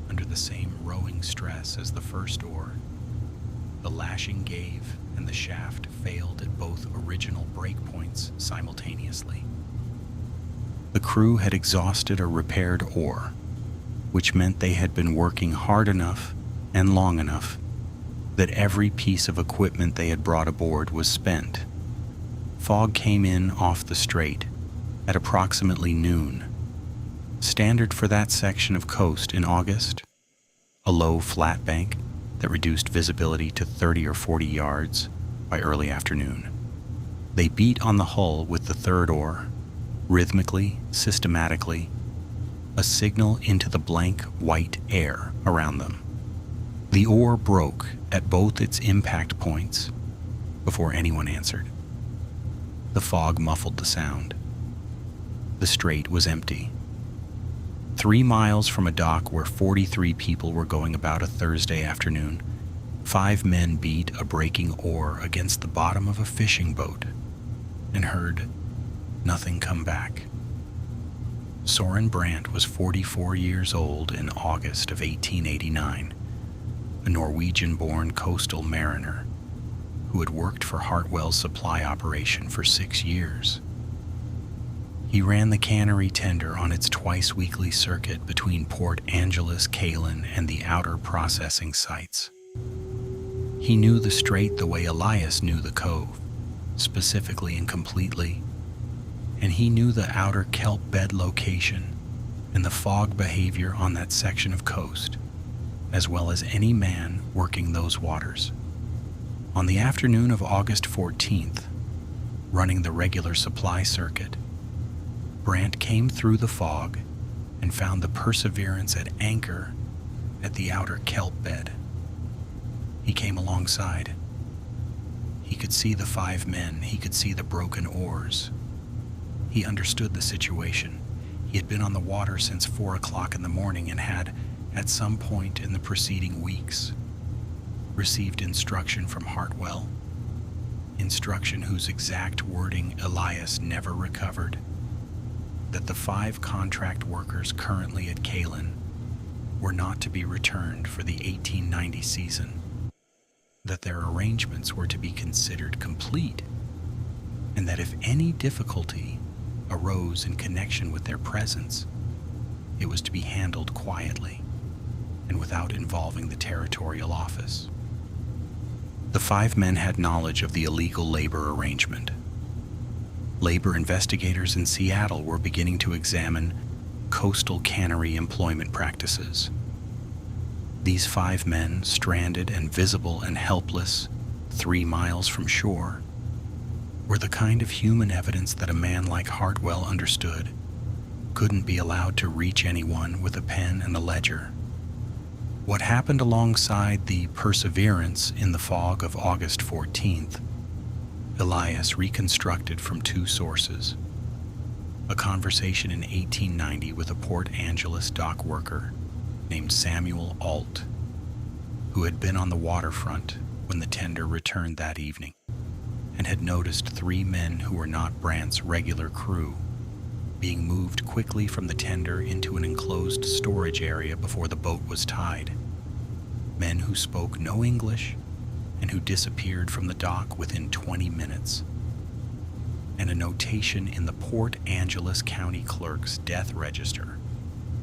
under the same rowing stress as the first oar, the lashing gave and the shaft failed at both original breakpoints simultaneously. The crew had exhausted a repaired oar, which meant they had been working hard enough and long enough that every piece of equipment they had brought aboard was spent. Fog came in off the strait at approximately noon. Standard for that section of coast in August, a low flat bank that reduced visibility to 30 or 40 yards by early afternoon. They beat on the hull with the 3rd oar, rhythmically, systematically, a signal into the blank white air around them. The oar broke at both its impact points before anyone answered. The fog muffled the sound. The strait was empty. 3 miles from a dock where 43 people were going about a Thursday afternoon, 5 men beat a breaking oar against the bottom of a fishing boat and heard nothing come back. Soren Brandt was 44 years old in August of 1889, a Norwegian-born coastal mariner who had worked for Hartwell's supply operation for 6 years. He ran the cannery tender on its twice-weekly circuit between Port Angeles, Kalin, and the outer processing sites. He knew the strait the way Elias knew the cove, specifically and completely, and he knew the outer kelp bed location and the fog behavior on that section of coast, as well as any man working those waters. On the afternoon of August 14th, running the regular supply circuit, Brant came through the fog and found the Perseverance at anchor at the outer kelp bed. He came alongside. He could see the 5 men. He could see the broken oars. He understood the situation. He had been on the water since 4 o'clock in the morning and had, at some point in the preceding weeks, received instruction from Hartwell, instruction whose exact wording Elias never recovered, that the 5 contract workers currently at Kalin were not to be returned for the 1890 season, that their arrangements were to be considered complete, and that if any difficulty arose in connection with their presence, it was to be handled quietly and without involving the territorial office. The 5 men had knowledge of the illegal labor arrangement. Labor investigators in Seattle were beginning to examine coastal cannery employment practices. These 5 men, stranded and visible and helpless 3 miles from shore, were the kind of human evidence that a man like Hartwell understood couldn't be allowed to reach anyone with a pen and a ledger. What happened alongside the Perseverance in the fog of August 14th, Elias reconstructed from 2 sources: a conversation in 1890 with a Port Angeles dock worker named Samuel Alt, who had been on the waterfront when the tender returned that evening and had noticed 3 men who were not Brant's regular crew being moved quickly from the tender into an enclosed storage area before the boat was tied. Men who spoke no English and who disappeared from the dock within 20 minutes. And a notation in the Port Angeles County Clerk's death register,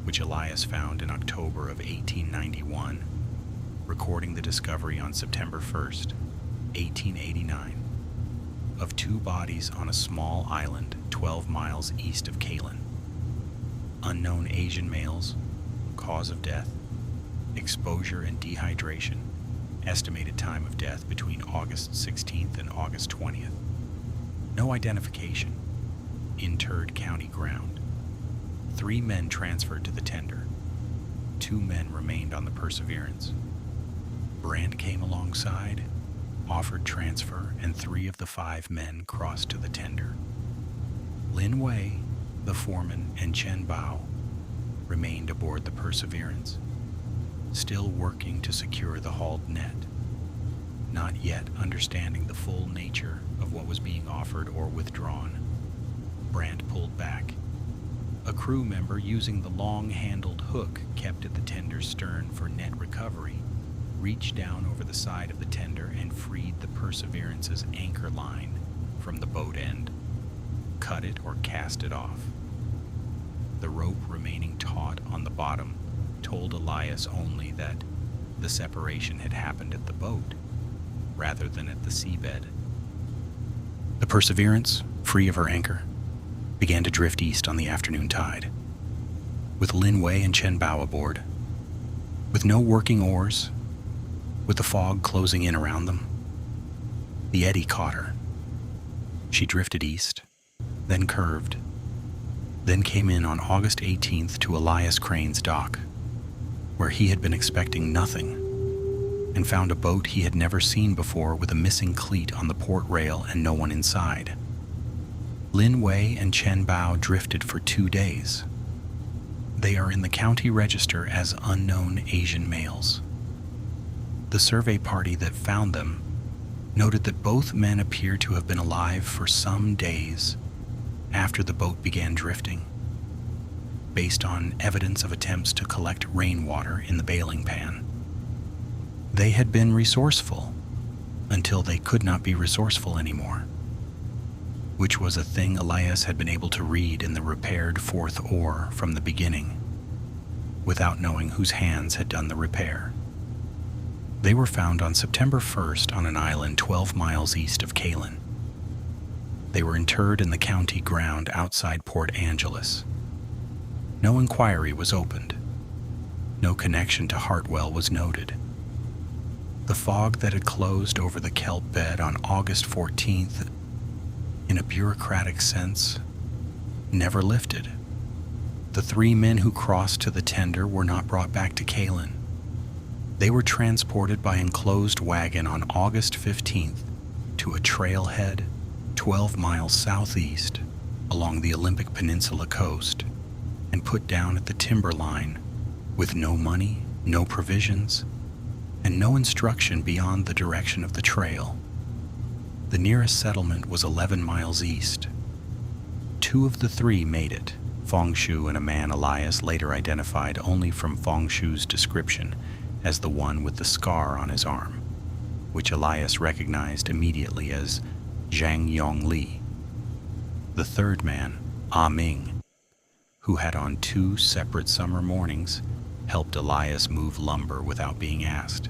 which Elias found in October of 1891, recording the discovery on September 1st, 1889, of 2 bodies on a small island 12 miles east of Kalin. Unknown Asian males, cause of death, exposure and dehydration, estimated time of death between August 16th and August 20th. No identification, interred county ground. 3 men transferred to the tender. 2 men remained on the Perseverance. Brant came alongside, offered transfer, and 3 of the 5 men crossed to the tender. Lin Wei, the foreman, and Chen Bao remained aboard the Perseverance, still working to secure the hauled net, not yet understanding the full nature of what was being offered or withdrawn. Brant pulled back. A crew member using the long-handled hook kept at the tender's stern for net recovery reached down over the side of the tender and freed the Perseverance's anchor line from the boat end, cut it or cast it off. The rope remaining taut on the bottom told Elias only that the separation had happened at the boat rather than at the seabed. The Perseverance, free of her anchor, began to drift east on the afternoon tide, with Lin Wei and Chen Bao aboard. With no working oars, with the fog closing in around them, the eddy caught her. She drifted east, then curved, then came in on August 18th to Elias Crane's dock, where he had been expecting nothing, and found a boat he had never seen before with a missing cleat on the port rail and no one inside. Lin Wei and Chen Bao drifted for 2 days. They are in the county register as unknown Asian males. The survey party that found them noted that both men appear to have been alive for some days after the boat began drifting, based on evidence of attempts to collect rainwater in the bailing pan. They had been resourceful until they could not be resourceful anymore, which was a thing Elias had been able to read in the repaired fourth oar from the beginning, without knowing whose hands had done the repair. They were found on September 1st on an island 12 miles east of Calen. They were interred in the county ground outside Port Angeles. No inquiry was opened. No connection to Hartwell was noted. The fog that had closed over the kelp bed on August 14th, in a bureaucratic sense, never lifted. The 3 men who crossed to the tender were not brought back to Calen. They were transported by enclosed wagon on August 15th to a trailhead 12 miles southeast along the Olympic Peninsula coast and put down at the timberline with no money, no provisions, and no instruction beyond the direction of the trail. The nearest settlement was 11 miles east. 2 of the 3 made it, Fong Shu and a man Elias later identified only from Fong Shu's description as the one with the scar on his arm, which Elias recognized immediately as Zhang Yong Li. The 3rd man, Ah Ming, who had on 2 separate summer mornings helped Elias move lumber without being asked,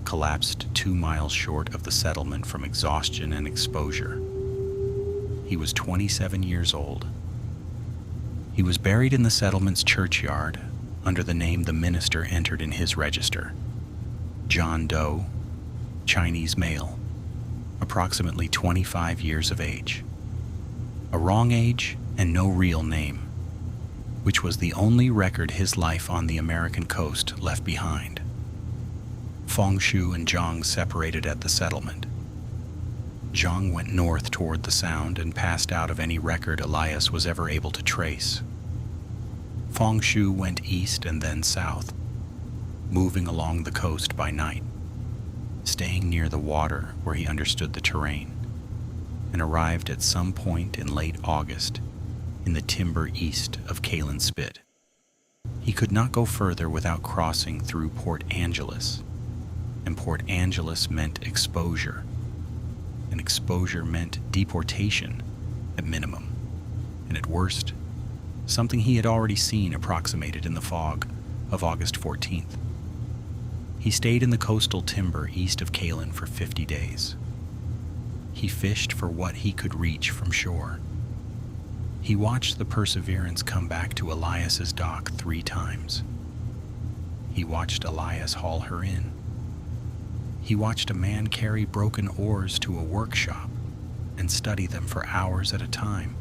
collapsed 2 miles short of the settlement from exhaustion and exposure. He was 27 years old. He was buried in the settlement's churchyard under the name the minister entered in his register, John Doe, Chinese male, approximately 25 years of age. A wrong age and no real name, which was the only record his life on the American coast left behind. Fong Shu and Zhang separated at the settlement. Zhang went north toward the Sound and passed out of any record Elias was ever able to trace. Fong Shu went east and then south, moving along the coast by night, staying near the water where he understood the terrain, and arrived at some point in late August in the timber east of Calen Spit. He could not go further without crossing through Port Angeles, and Port Angeles meant exposure, and exposure meant deportation at minimum, and at worst, something he had already seen approximated in the fog of August 14th. He stayed in the coastal timber east of Calen for 50 days. He fished for what he could reach from shore. He watched the Perseverance come back to Elias's dock 3 times. He watched Elias haul her in. He watched a man carry broken oars to a workshop and study them for hours at a time,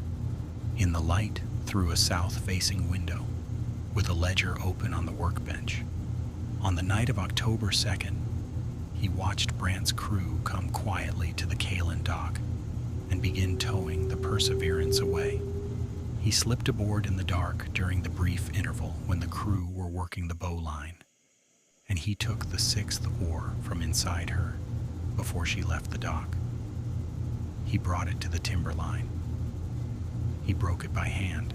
in the light through a south-facing window, with a ledger open on the workbench. On the night of October 2nd, he watched Brandt's crew come quietly to the Calen dock and begin towing the Perseverance away. He slipped aboard in the dark during the brief interval when the crew were working the bowline, and he took the 6th oar from inside her before she left the dock. He brought it to the timberline. He broke it by hand,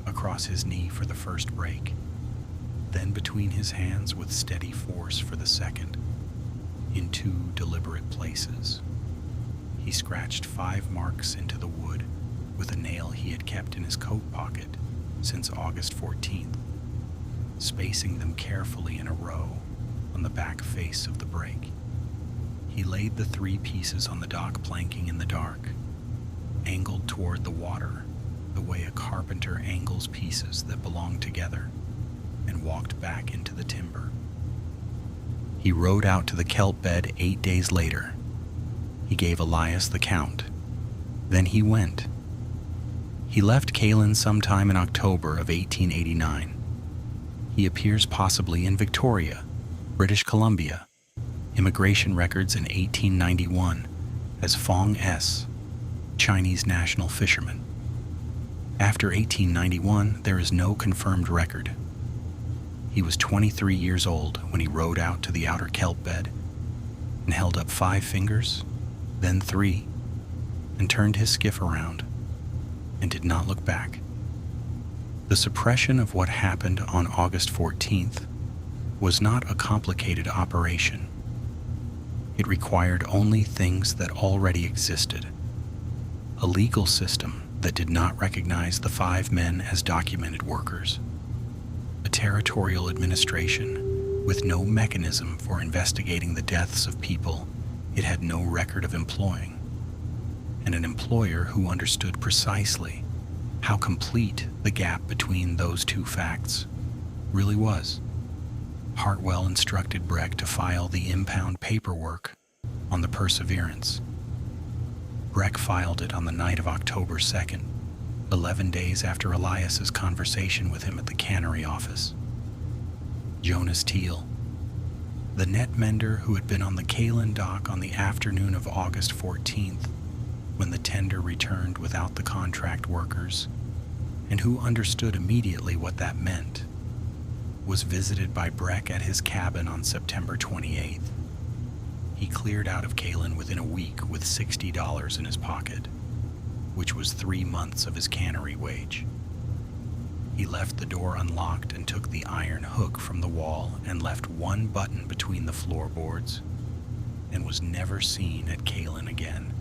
across his knee for the first break, then between his hands with steady force for the second, in 2 deliberate places. He scratched 5 marks into the wood with a nail he had kept in his coat pocket since August 14th, spacing them carefully in a row on the back face of the break. He laid the 3 pieces on the dock planking in the dark, angled toward the water the way a carpenter angles pieces that belong together, and walked back into the timber. He rowed out to the kelp bed 8 days later. He gave Elias the count. Then he went. He left Calen sometime in October of 1889. He appears possibly in Victoria, British Columbia, immigration records in 1891 as Fong S., Chinese national fisherman. After 1891, there is no confirmed record. He was 23 years old when he rowed out to the outer kelp bed and held up 5 fingers, then 3, and turned his skiff around and did not look back. The suppression of what happened on August 14th was not a complicated operation. It required only things that already existed: a legal system that did not recognize the 5 men as documented workers, a territorial administration with no mechanism for investigating the deaths of people it had no record of employing, and an employer who understood precisely how complete the gap between those two facts really was. Hartwell instructed Breck to file the impound paperwork on the Perseverance. Breck filed it on the night of October 2nd, 11 days after Elias's conversation with him at the cannery office. Jonas Teal, the net mender who had been on the Kalin dock on the afternoon of August 14th, when the tender returned without the contract workers, and who understood immediately what that meant, was visited by Breck at his cabin on September 28th. He cleared out of Kalin within a week with $60 in his pocket, which was 3 months of his cannery wage. He left the door unlocked and took the iron hook from the wall and left one button between the floorboards, and was never seen at Kalin again.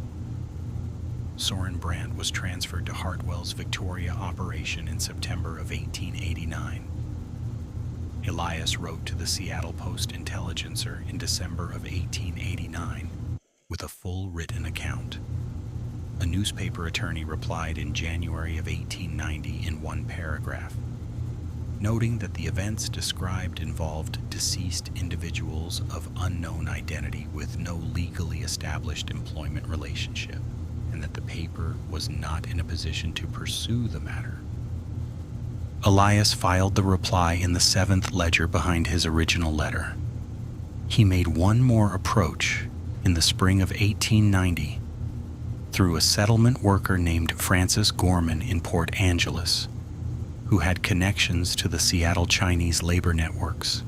Soren Brandt was transferred to Hartwell's Victoria operation in September of 1889. Elias wrote to the Seattle Post-Intelligencer in December of 1889 with a full written account. A newspaper attorney replied in January of 1890 in one paragraph, noting that the events described involved deceased individuals of unknown identity with no legally established employment relationship, and that the paper was not in a position to pursue the matter. Elias filed the reply in the 7th ledger behind his original letter. He made one more approach in the spring of 1890 through a settlement worker named Frances Gorman in Port Angeles, who had connections to the Seattle Chinese labor networks.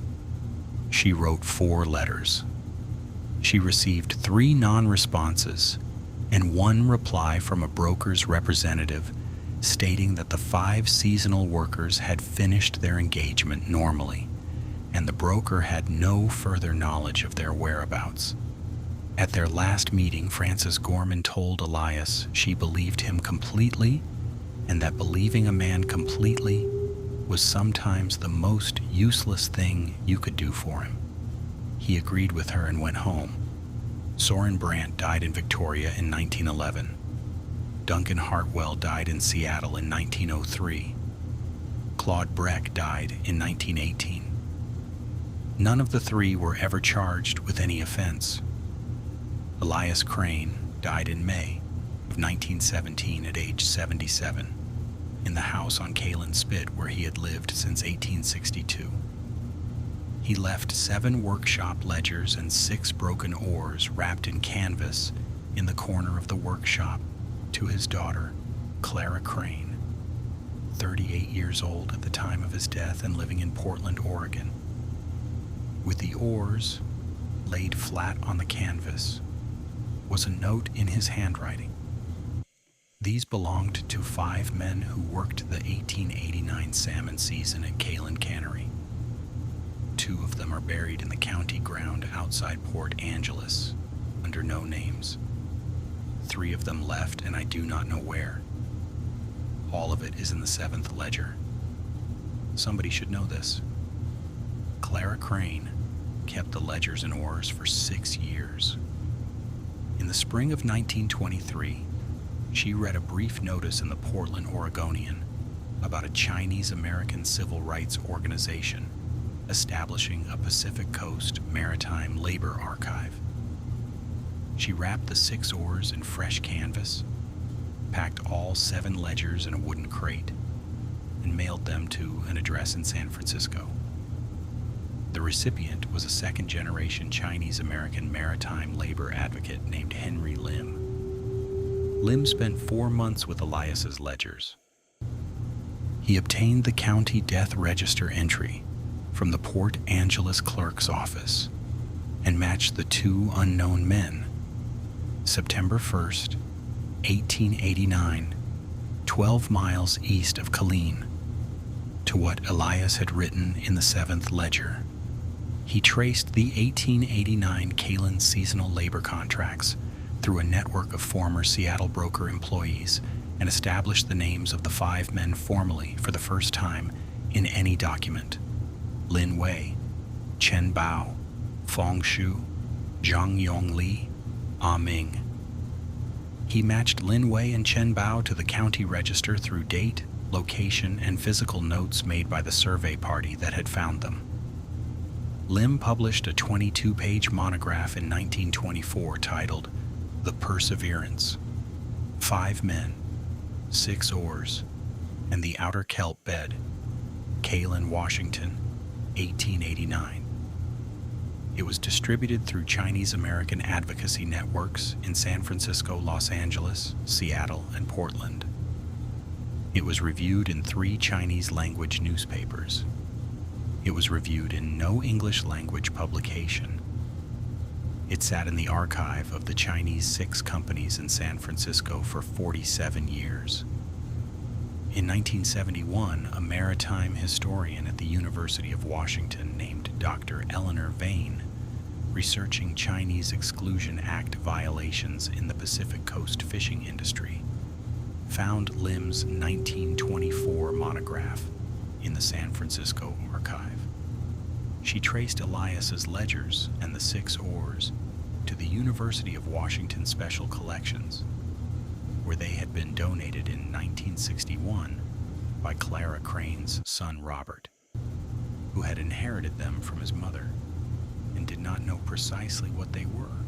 She wrote 4 letters. She received 3 non-responses and 1 reply from a broker's representative stating that the 5 seasonal workers had finished their engagement normally, and the broker had no further knowledge of their whereabouts. At their last meeting, Frances Gorman told Elias she believed him completely, and that believing a man completely was sometimes the most useless thing you could do for him. He agreed with her and went home. Soren Brandt died in Victoria in 1911. Duncan Hartwell died in Seattle in 1903. Claude Breck died in 1918. None of the 3 were ever charged with any offense. Elias Crane died in May of 1917 at age 77 in the house on Kalin Spit where he had lived since 1862. He left 7 workshop ledgers and 6 broken oars wrapped in canvas in the corner of the workshop to his daughter, Clara Crane, 38 years old at the time of his death and living in Portland, Oregon. With the oars laid flat on the canvas was a note in his handwriting. These belonged to 5 men who worked the 1889 salmon season at Kalin Cannery. 2 of them are buried in the county ground outside Port Angeles under no names. 3 of them left, and I do not know where. All of it is in the 7th ledger. Somebody should know this. Clara Crane kept the ledgers and oars for 6 years. In the spring of 1923, she read a brief notice in the Portland Oregonian about a Chinese-American civil rights organization establishing a Pacific Coast maritime labor archive. She wrapped the 6 oars in fresh canvas, packed all 7 ledgers in a wooden crate, and mailed them to an address in San Francisco. The recipient was a second-generation Chinese-American maritime labor advocate named Henry Lim. Lim spent 4 months with Elias's ledgers. He obtained the county death register entry from the Port Angeles clerk's office and matched the 2 unknown men, September 1st, 1889, 12 miles east of Kalin, to what Elias had written in the 7th ledger. He traced the 1889 Kalin seasonal labor contracts through a network of former Seattle broker employees and established the names of the 5 men formally for the first time in any document: Lin Wei, Chen Bao, Fong Shu, Zhang Yong Li, Ah Ming. He matched Lin Wei and Chen Bao to the county register through date, location, and physical notes made by the survey party that had found them. Lim published a 22-page monograph in 1924 titled The Perseverance: 5 Men, 6 Oars, and the Outer Kelp Bed, Kalin, Washington, 1889. It was distributed through Chinese-American advocacy networks in San Francisco, Los Angeles, Seattle, and Portland. It was reviewed in 3 Chinese-language newspapers. It was reviewed in no English-language publication. It sat in the archive of the Chinese 6 companies in San Francisco for 47 years. In 1971, a maritime historian at the University of Washington named Dr. Eleanor Vane, researching Chinese Exclusion Act violations in the Pacific Coast fishing industry, found Lim's 1924 monograph in the San Francisco archive. She traced Elias's ledgers and the 6 oars to the University of Washington Special Collections, where they had been donated in 1961 by Clara Crane's son Robert, who had inherited them from his mother and did not know precisely what they were,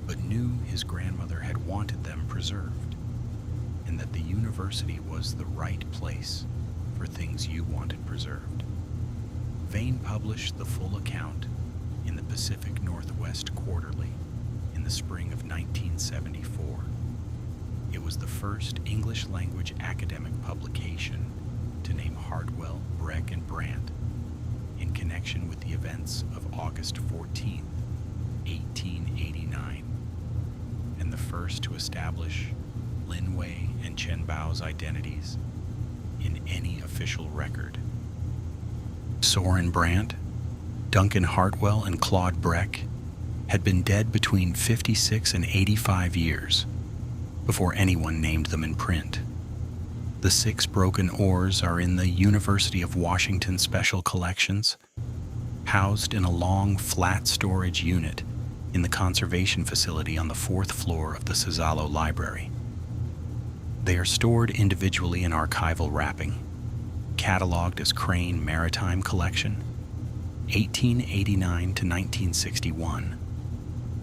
but knew his grandmother had wanted them preserved, and that the university was the right place for things you wanted preserved. Vane published the full account in the Pacific Northwest Quarterly in the spring of 1974. It was the first English-language academic publication to name Hardwell, Breck, and Brandt in connection with the events of August 14, 1889, and the first to establish Lin Wei and Chen Bao's identities in any official record. Soren Brandt, Duncan Hartwell, and Claude Breck had been dead between 56 and 85 years before anyone named them in print. The 6 broken oars are in the University of Washington Special Collections, housed in a long, flat storage unit in the conservation facility on the 4th floor of the Sozalo Library. They are stored individually in archival wrapping, cataloged as Crane Maritime Collection, 1889 to 1961,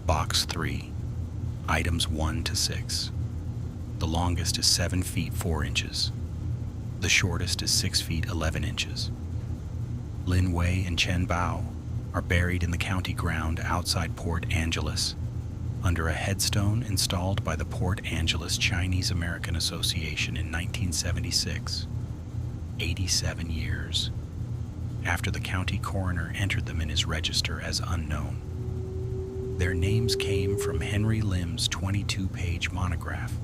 Box 3, Items 1 to 6. The longest is 7 feet 4 inches. The shortest is 6 feet 11 inches. Lin Wei and Chen Bao are buried in the county ground outside Port Angeles, under a headstone installed by the Port Angeles Chinese American Association in 1976, 87 years after the county coroner entered them in his register as unknown. Their names came from Henry Lim's 22-page monograph.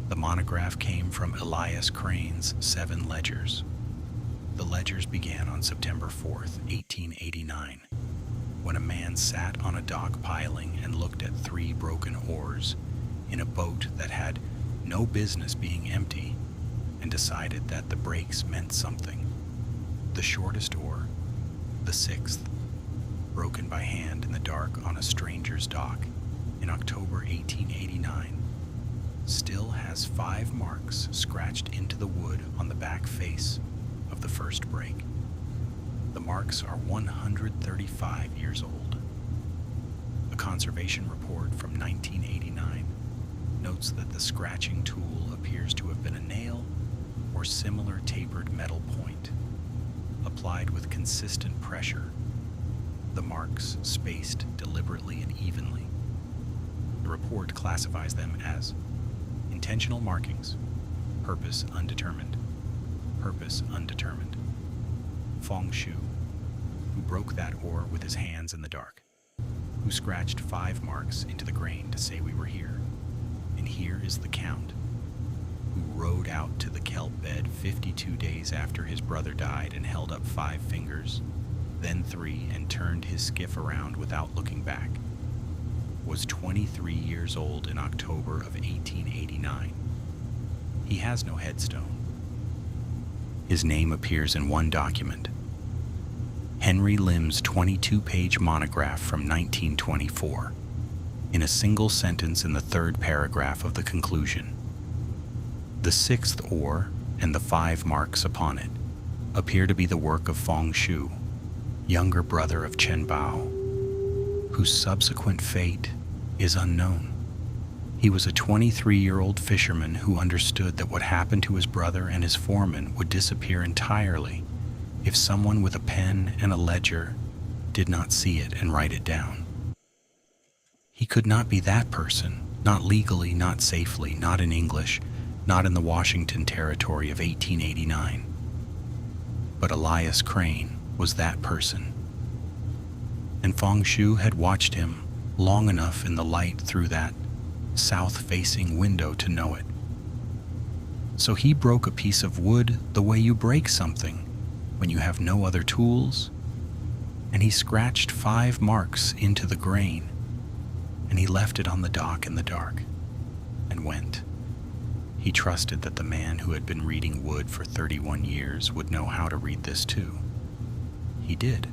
The monograph came from Elias Crane's 7 ledgers. The ledgers began on September 4th, 1889, when a man sat on a dock piling and looked at 3 broken oars in a boat that had no business being empty, and decided that the breaks meant something. The shortest oar, the 6th, broken by hand in the dark on a stranger's dock in October 1889, still has 5 marks scratched into the wood on the back face of the first break. The marks are 135 years old. A conservation report from 1989 notes that the scratching tool appears to have been a nail or similar tapered metal point, applied with consistent pressure, the marks spaced deliberately and evenly. The report classifies them as intentional markings, purpose undetermined, purpose undetermined. Fong Shu, who broke that oar with his hands in the dark, who scratched 5 marks into the grain to say we were here, and here is the count, who rowed out to the kelp bed 52 days after his brother died and held up 5 fingers, then 3, and turned his skiff around without looking back, was 23 years old in October of 1889. He has no headstone. His name appears in one document, Henry Lim's 22-page monograph from 1924, in a single sentence in the 3rd paragraph of the conclusion. The 6th oar and the 5 marks upon it appear to be the work of Fong Shu, younger brother of Chen Bao, whose subsequent fate is unknown. He was a 23-year-old fisherman who understood that what happened to his brother and his foreman would disappear entirely if someone with a pen and a ledger did not see it and write it down. He could not be that person, not legally, not safely, not in English, not in the Washington Territory of 1889. But Elias Crane was that person. And Fong Shu had watched him long enough in the light through that south-facing window to know it. So he broke a piece of wood the way you break something when you have no other tools, and he scratched 5 marks into the grain, and he left it on the dock in the dark and went. He trusted that the man who had been reading wood for 31 years would know how to read this too. He did.